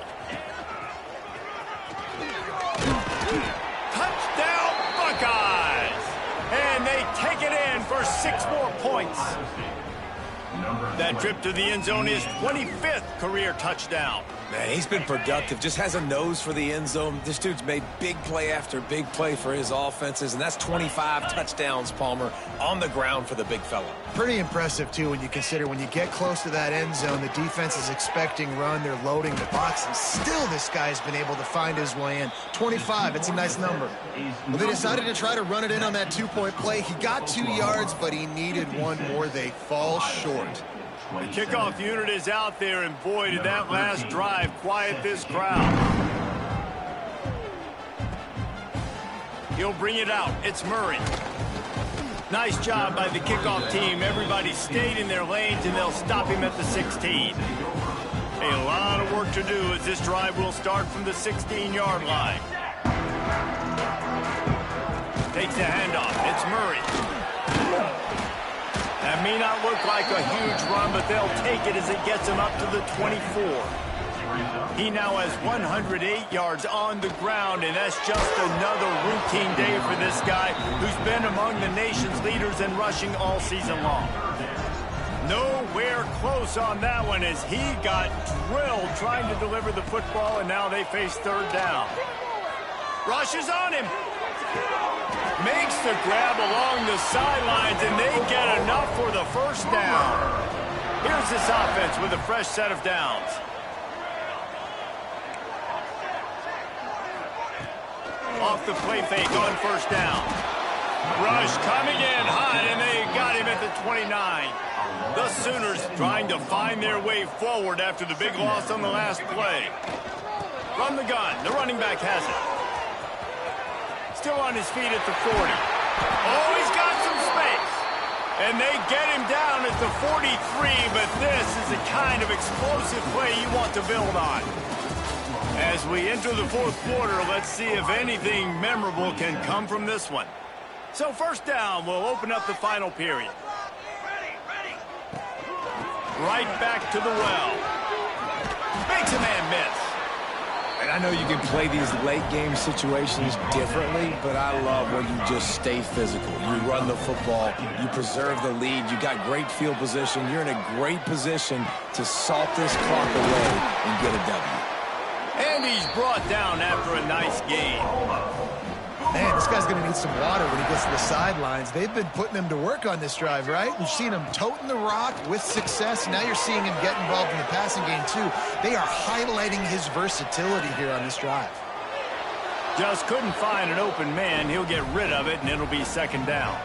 Touchdown, Buckeyes! And they take it in for 6 more points. That trip to the end zone is 25th career touchdown. Man, he's been productive, just has a nose for the end zone. This dude's made big play after big play for his offenses, and that's 25 touchdowns, Palmer, on the ground for the big fella. Pretty impressive, too, when you consider when you get close to that end zone, the defense is expecting run, they're loading the box, and still this guy's been able to find his way in. 25, it's a nice number. Well, they decided to try to run it in on that two-point play. He got 2 yards, but he needed one more. They fall short. The kickoff unit is out there, and boy, did that last drive quiet this crowd. He'll bring it out. It's Murray. Nice job by the kickoff team. Everybody stayed in their lanes, and they'll stop him at the 16. A lot of work to do as this drive will start from the 16-yard line. Takes the handoff. It's Murray. That may not look like a huge run, but they'll take it as it gets him up to the 24. He now has 108 yards on the ground, and that's just another routine day for this guy who's been among the nation's leaders in rushing all season long. Nowhere close on that one as he got drilled trying to deliver the football, and now they face third down. Rush is on him. Makes the grab along the sidelines, and they get enough for the first down. Here's this offense with a fresh set of downs. Off the play fake on first down. Rush coming in hot, and they got him at the 29. The Sooners trying to find their way forward after the big loss on the last play. From the gun, the running back has it. Still on his feet at the 40. Oh, he's got some space. And they get him down at the 43, but this is the kind of explosive play you want to build on. As we enter the fourth quarter, let's see if anything memorable can come from this one. So first down, we'll open up the final period. Right back to the well. Makes a man miss. And I know you can play these late-game situations differently, but I love when you just stay physical. You run the football, you preserve the lead, you got great field position, you're in a great position to salt this clock away and get a W. And he's brought down after a nice game. Man, this guy's going to need some water when he gets to the sidelines. They've been putting him to work on this drive, right? We've seen him toting the rock with success. Now you're seeing him get involved in the passing game, too. They are highlighting his versatility here on this drive. Just couldn't find an open man. He'll get rid of it, and it'll be second down.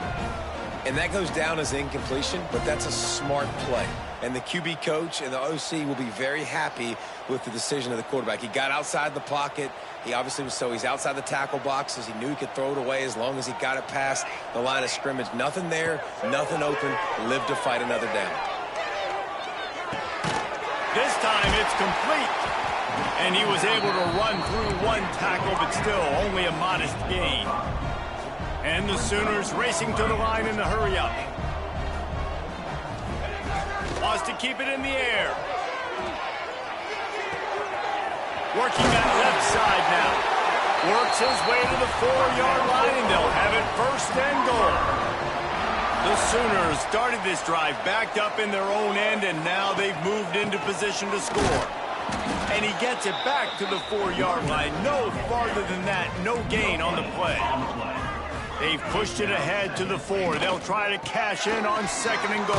And that goes down as incompletion, but that's a smart play. And the QB coach and the OC will be very happy with the decision of the quarterback. He got outside the pocket. He obviously was he's outside the tackle boxes. He knew he could throw it away as long as he got it past the line of scrimmage. Nothing there, nothing open. Live to fight another down. This time it's complete. And he was able to run through one tackle, but still only a modest gain. And the Sooners racing to the line in the hurry-up. Wants to keep it in the air. Working that left side now. Works his way to the 4-yard line, and they'll have it first and goal. The Sooners started this drive backed up in their own end, and now they've moved into position to score. And he gets it back to the 4-yard line. No farther than that, no gain on the play. They've pushed it ahead to the 4. They'll try to cash in on second and goal.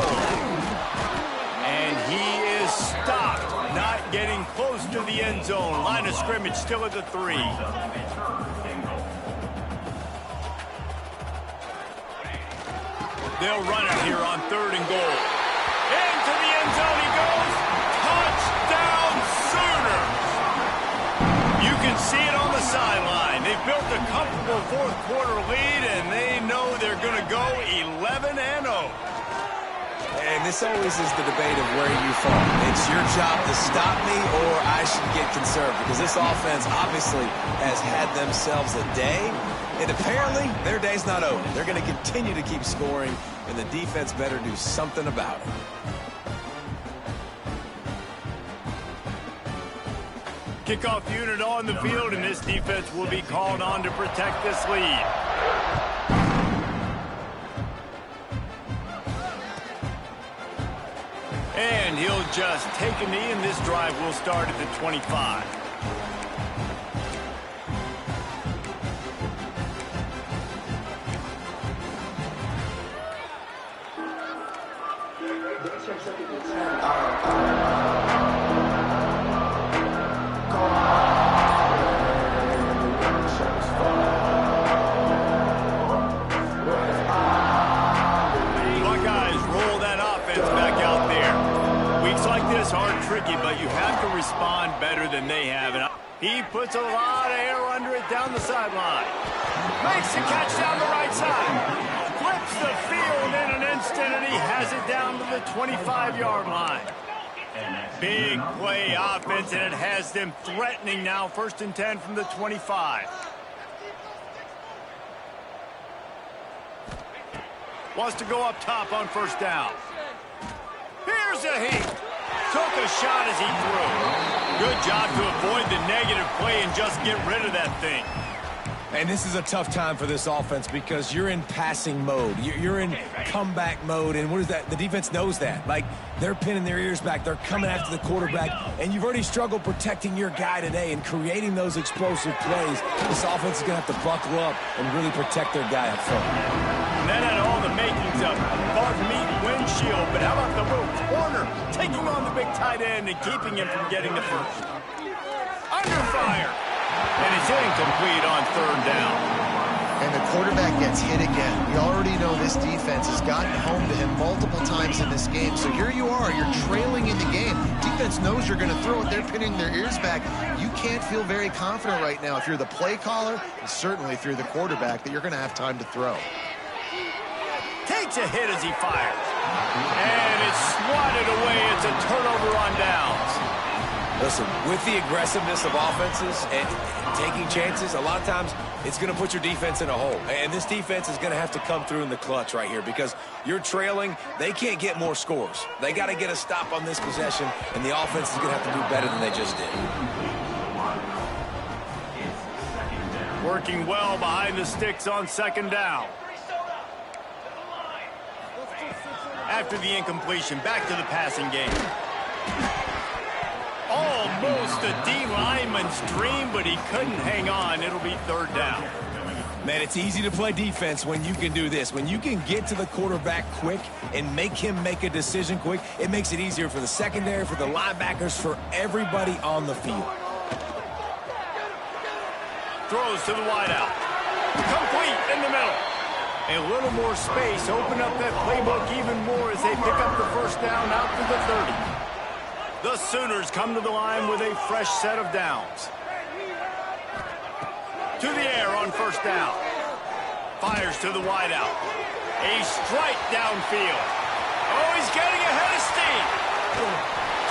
And he is stopped, not getting close to the end zone. Line of scrimmage still at the 3. They'll run it here on third and goal. Into the end zone he goes. Touchdown Sooners! You can see it on the sideline. They've built a comfortable fourth quarter lead, and they know they're going to go 11-0. And this always is the debate of where you fall. It's your job to stop me or I should get conservative, because this offense obviously has had themselves a day, and apparently their day's not over. They're going to continue to keep scoring, and the defense better do something about it. Kickoff unit on the field, and this defense will be called on to protect this lead. And he'll just take a knee, and this drive will start at the 25. Tricky, but you have to respond better than they have. And he puts a lot of air under it down the sideline. Makes the catch down the right side. Flips the field in an instant, and he has it down to the 25-yard line. Big play offense, and it has them threatening now. 1st and 10 from the 25. Wants to go up top on 1st down. Here's a heat. Took a shot as he threw. Good job to avoid the negative play and just get rid of that thing. And this is a tough time for this offense because you're in passing mode. You're in comeback mode, and what is that? The defense knows that. Like, they're pinning their ears back. They're coming after the quarterback, and you've already struggled protecting your guy today and creating those explosive plays. This offense is going to have to buckle up and really protect their guy up front. And that had all the makings of above-meat windshield, but how about the move? Warner taking on the big tight end and keeping him from getting the first. Under fire. And it's incomplete on 3rd down. And the quarterback gets hit again. We already know this defense has gotten home to him multiple times in this game. So here you are, you're trailing in the game. Defense knows you're going to throw it. They're pinning their ears back. You can't feel very confident right now if you're the play caller, and certainly if you're the quarterback, that you're going to have time to throw. Takes a hit as he fires. And it's swatted away. It's a turnover on downs. Listen, with the aggressiveness of offenses and taking chances, a lot of times it's going to put your defense in a hole. And this defense is going to have to come through in the clutch right here because you're trailing. They can't get more scores. They got to get a stop on this possession, and the offense is going to have to do better than they just did. Working well behind the sticks on 2nd down. After the incompletion, back to the passing game. Almost a D lineman's dream, but he couldn't hang on. It'll be 3rd down. Man, it's easy to play defense when you can do this. When you can get to the quarterback quick and make him make a decision quick, it makes it easier for the secondary, for the linebackers, for everybody on the field. Throws to the wideout. Complete in the middle. A little more space. Open up that playbook even more as they pick up the 1st down out to the 30. The Sooners come to the line with a fresh set of downs. To the air on 1st down. Fires to the wideout. A strike downfield. Oh, he's getting ahead of steam.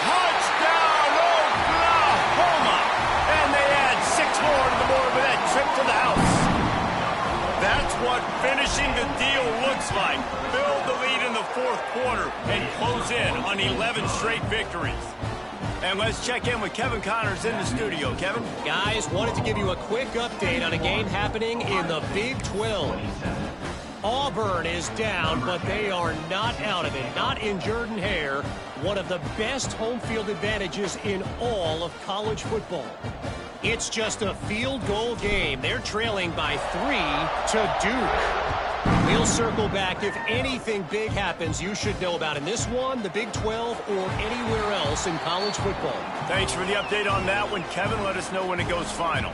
Touchdown, Oklahoma! And they add 6 more to the board with that trip to the house. That's what finishing the deal looks like. Build the lead in the 4th quarter and close in on 11 straight victories. And let's check in with Kevin Connors in the studio. Kevin? Guys, wanted to give you a quick update on a game happening in the Big 12. Auburn is down, but they are not out of it. Not in Jordan-Hare, one of the best home field advantages in all of college football. It's just a field goal game. They're trailing by 3 to Duke. We'll circle back. If anything big happens, you should know about in this one, the Big 12, or anywhere else in college football. Thanks for the update on that one, Kevin. Let us know when it goes final.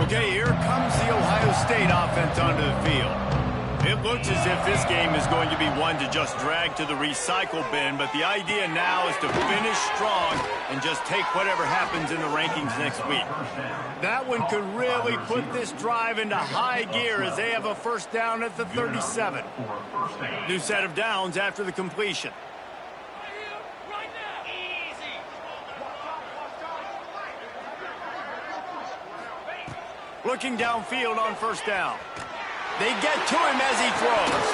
Okay, here comes the Ohio State offense onto the field. It looks as if this game is going to be one to just drag to the recycle bin, but the idea now is to finish strong and just take whatever happens in the rankings next week. That one could really put this drive into high gear as they have a 1st down at the 37. New set of downs after the completion. Looking downfield on 1st down. They get to him as he throws.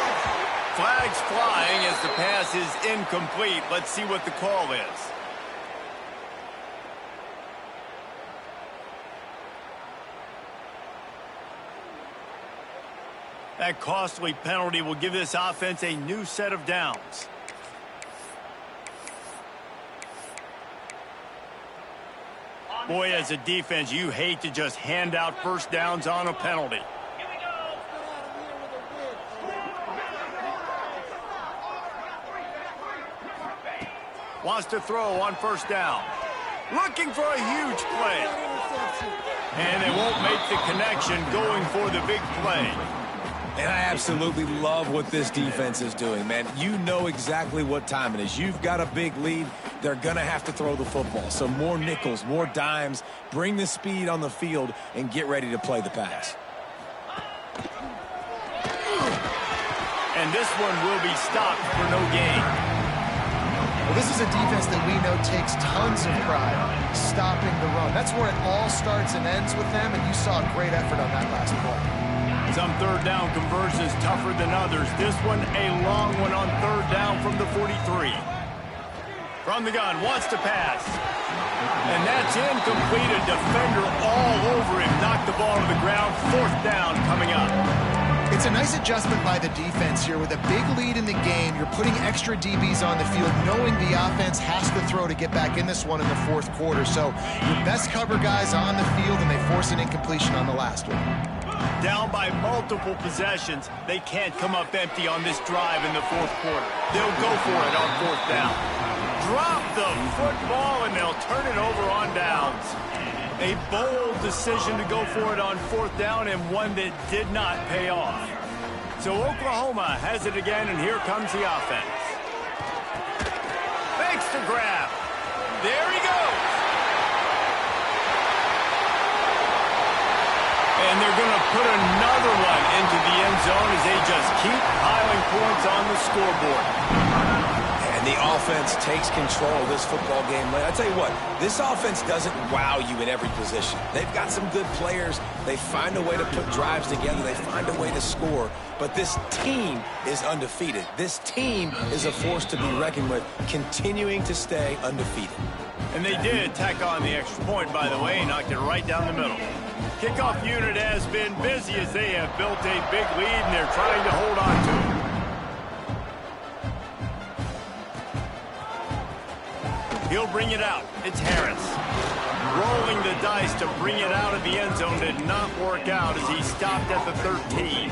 Flags flying as the pass is incomplete. Let's see what the call is. That costly penalty will give this offense a new set of downs. Boy, as a defense, you hate to just hand out first downs on a penalty. Wants to throw on first down. Looking for a huge play. And they won't make the connection going for the big play. And I absolutely love what this defense is doing, man. You know exactly what time it is. You've got a big lead. They're going to have to throw the football. So more nickels, more dimes. Bring the speed on the field and get ready to play the pass. And this one will be stopped for no gain. Well, this is a defense that we know takes tons of pride stopping the run. That's where it all starts and ends with them, and you saw a great effort on that last play. Some third down conversions tougher than others. This one a long one on third down from the 43. From the gun, wants to pass. And that's incomplete. A defender all over him. Knocked the ball to the ground. Fourth down coming up. It's a nice adjustment by the defense here. With a big lead in the game, you're putting extra DBs on the field, knowing the offense has to throw to get back in this one in the fourth quarter. So your best cover guys on the field, and they force an incompletion on the last one. Down by multiple possessions. They can't come up empty on this drive in the fourth quarter. They'll go for it on fourth down. Drop the football, and they'll turn it over on downs. A bold decision to go for it on fourth down, and one that did not pay off. So Oklahoma has it again, and here comes the offense. Fakes the grab. There he goes. And they're going to put another one into the end zone as they just keep piling points on the scoreboard. And the offense takes control of this football game. I tell you what, this offense doesn't wow you in every position. They've got some good players. They find a way to put drives together. They find a way to score. But this team is undefeated. This team is a force to be reckoned with, continuing to stay undefeated. And they did tack on the extra point, by the way, knocked it right down the middle. Kickoff unit has been busy as they have built a big lead, and they're trying to hold on to it. He'll bring it out. It's Harris. Rolling the dice to bring it out of the end zone did not work out as he stopped at the 13.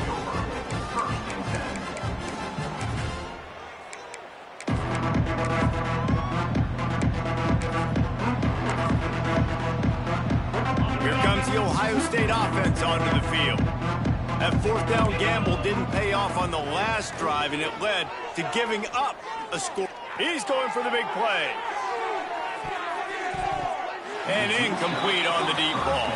Here comes the Ohio State offense onto the field. That fourth down gamble didn't pay off on the last drive, and it led to giving up a score. He's going for the big play. And incomplete on the deep ball.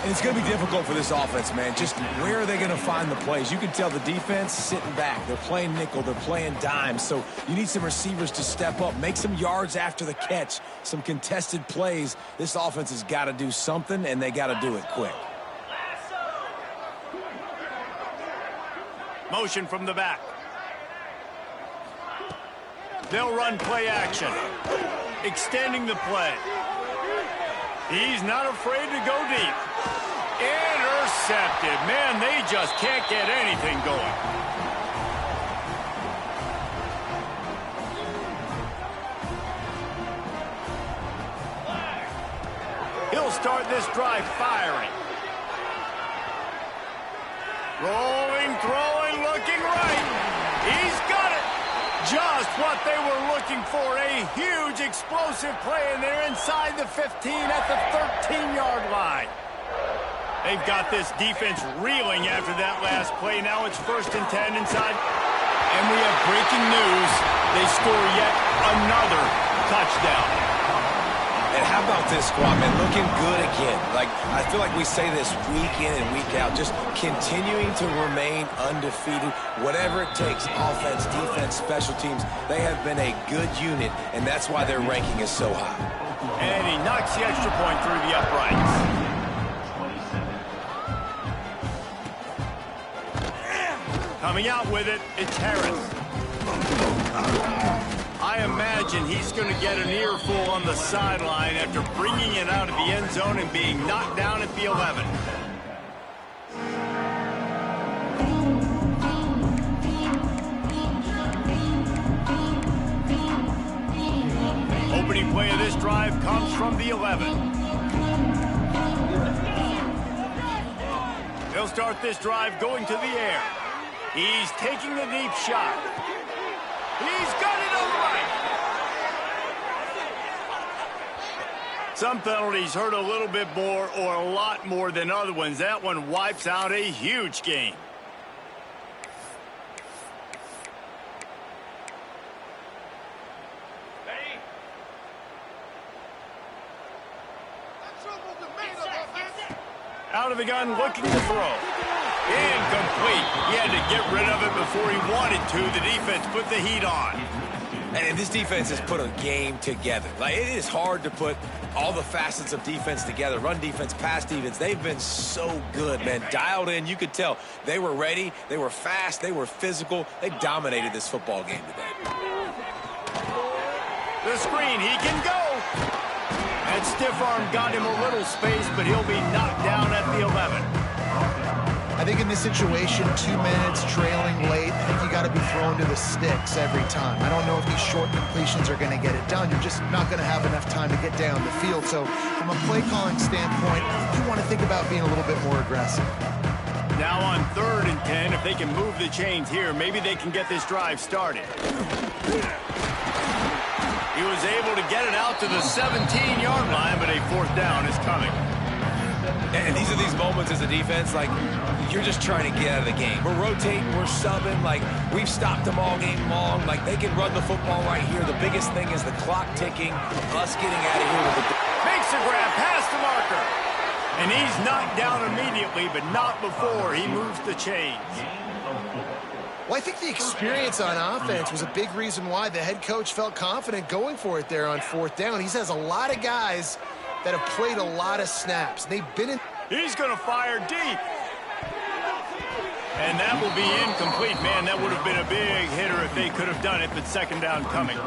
And it's going to be difficult for this offense, man. Just where are they going to find the plays? You can tell the defense sitting back. They're playing nickel. They're playing dime. So you need some receivers to step up, make some yards after the catch, some contested plays. This offense has got to do something, and they got to do it quick. Motion from the back. They'll run play action. Extending the play. He's not afraid to go deep. Intercepted. Man, they just can't get anything going. He'll start this drive firing. Rolling, throwing, looking right. He's got it. Just what they were looking for. A huge explosive play, and they're inside the 15 at the 13-yard line. They've got this defense reeling after that last play. Now it's 1st and 10 inside. And we have breaking news. They score yet another touchdown. And how about this squad, man? Looking good again. Like, I feel like we say this week in and week out, just continuing to remain undefeated. Whatever it takes, offense, defense, special teams, they have been a good unit, and that's why their ranking is so high. And he knocks the extra point through the uprights. Coming out with it, it's Harris. I imagine he's going to get an earful on the sideline after bringing it out of the end zone and being knocked down at the 11. Opening play of this drive comes from the 11. They'll start this drive going to the air. He's taking the deep shot. He's got it on the right. Some penalties hurt a little bit more or a lot more than other ones. That one wipes out a huge game. Out of the gun, looking to throw. Incomplete. He had to get rid of it before he wanted to. The defense put the heat on. And this defense has put a game together. Like, it is hard to put all the facets of defense together. Run defense, pass defense. They've been so good, man. Dialed in. You could tell they were ready. They were fast. They were physical. They dominated this football game today. The screen. He can go. That stiff arm got him a little space, but he'll be knocked down at the 11. I think in this situation, 2 minutes, trailing late, I think you got to be thrown to the sticks every time. I don't know if these short completions are going to get it done. You're just not going to have enough time to get down the field. So from a play calling standpoint, you want to think about being a little bit more aggressive. Now on 3rd and 10, if they can move the chains here, maybe they can get this drive started. He was able to get it out to the 17-yard line, but a 4th down is coming. And these are these moments as a defense, like, you're just trying to get out of the game. We're rotating, we're subbing, like, we've stopped them all game long. Like, they can run the football right here. The biggest thing is the clock ticking, us getting out of here with the... Makes the grab past the marker. And he's knocked down immediately, but not before he moves the chains. Well, I think the experience on offense was a big reason why the head coach felt confident going for it there on 4th down. He has a lot of guys that have played a lot of snaps. They've been in... He's going to fire deep. And that will be incomplete. Man, that would have been a big hitter if they could have done it, but 2nd down coming.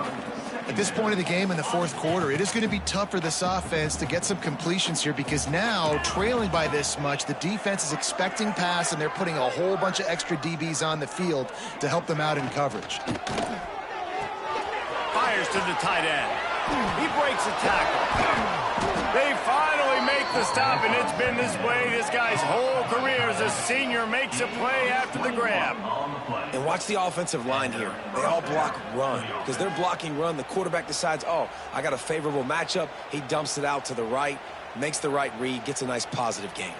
At this point of the game in the 4th quarter, it is going to be tough for this offense to get some completions here because now, trailing by this much, the defense is expecting pass, and they're putting a whole bunch of extra DBs on the field to help them out in coverage. Fires to the tight end. He breaks a tackle. They finally make the stop, and it's been this way this guy's whole career as a senior makes a play after the grab. And watch the offensive line here. They all block run. Because they're blocking run, the quarterback decides, oh, I got a favorable matchup. He dumps it out to the right, makes the right read, gets a nice positive gain.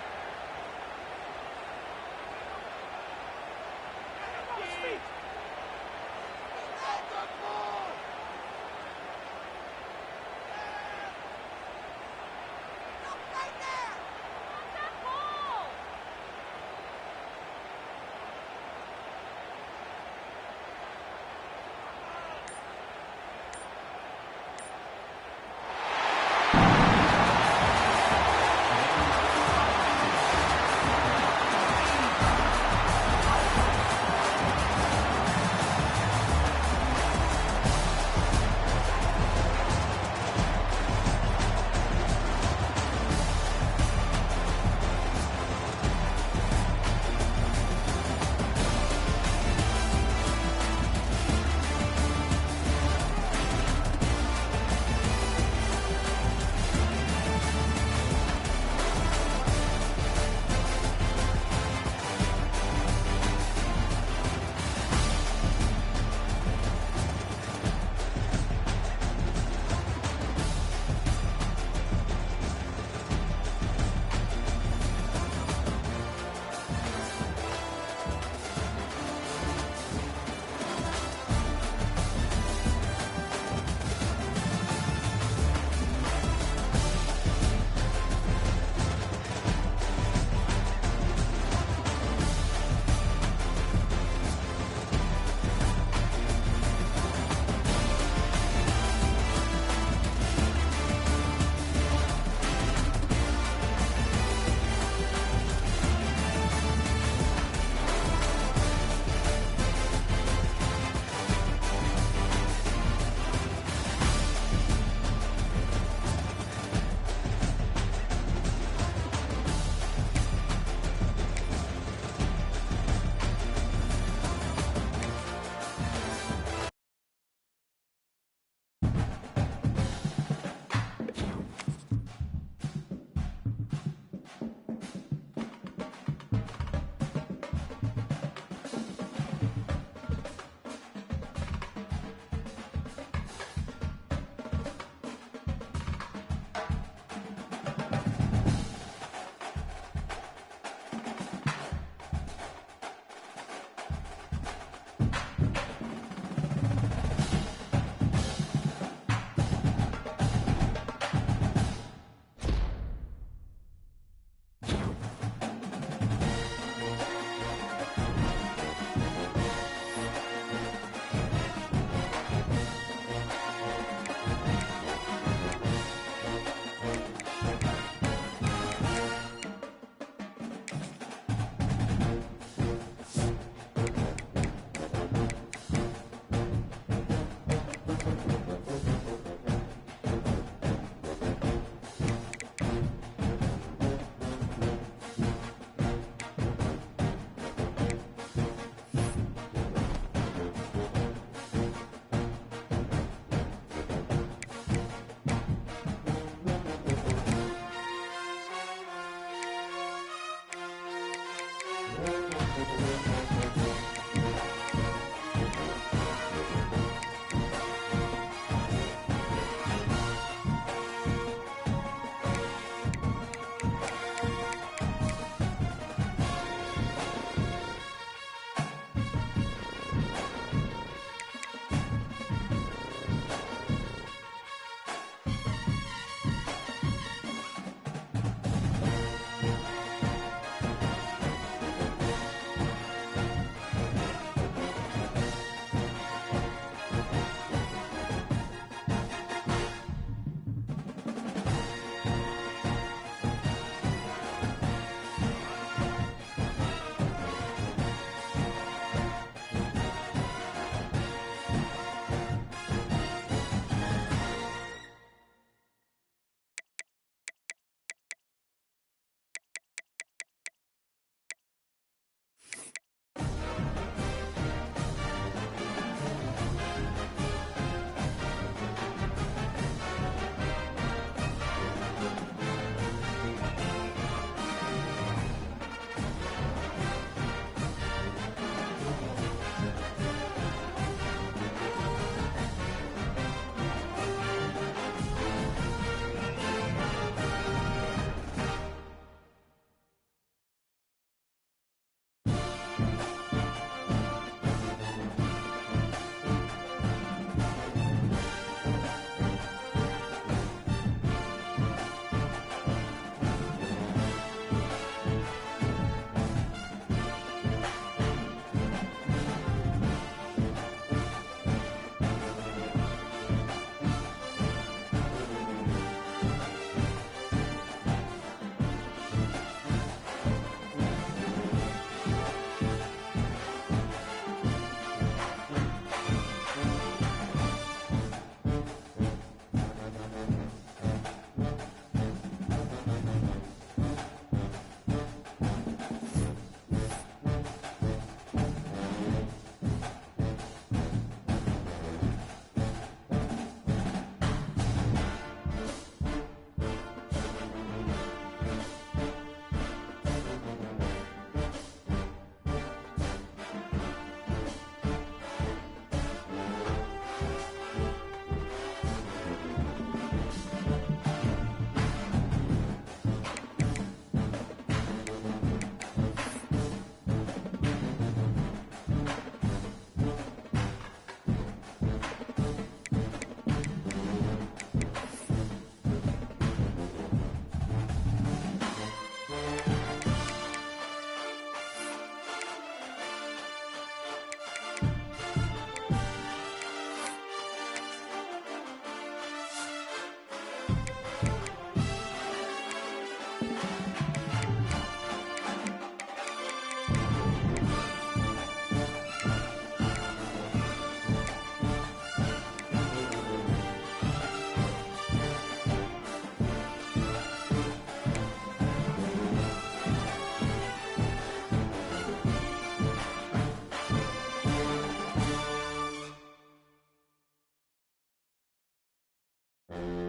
it.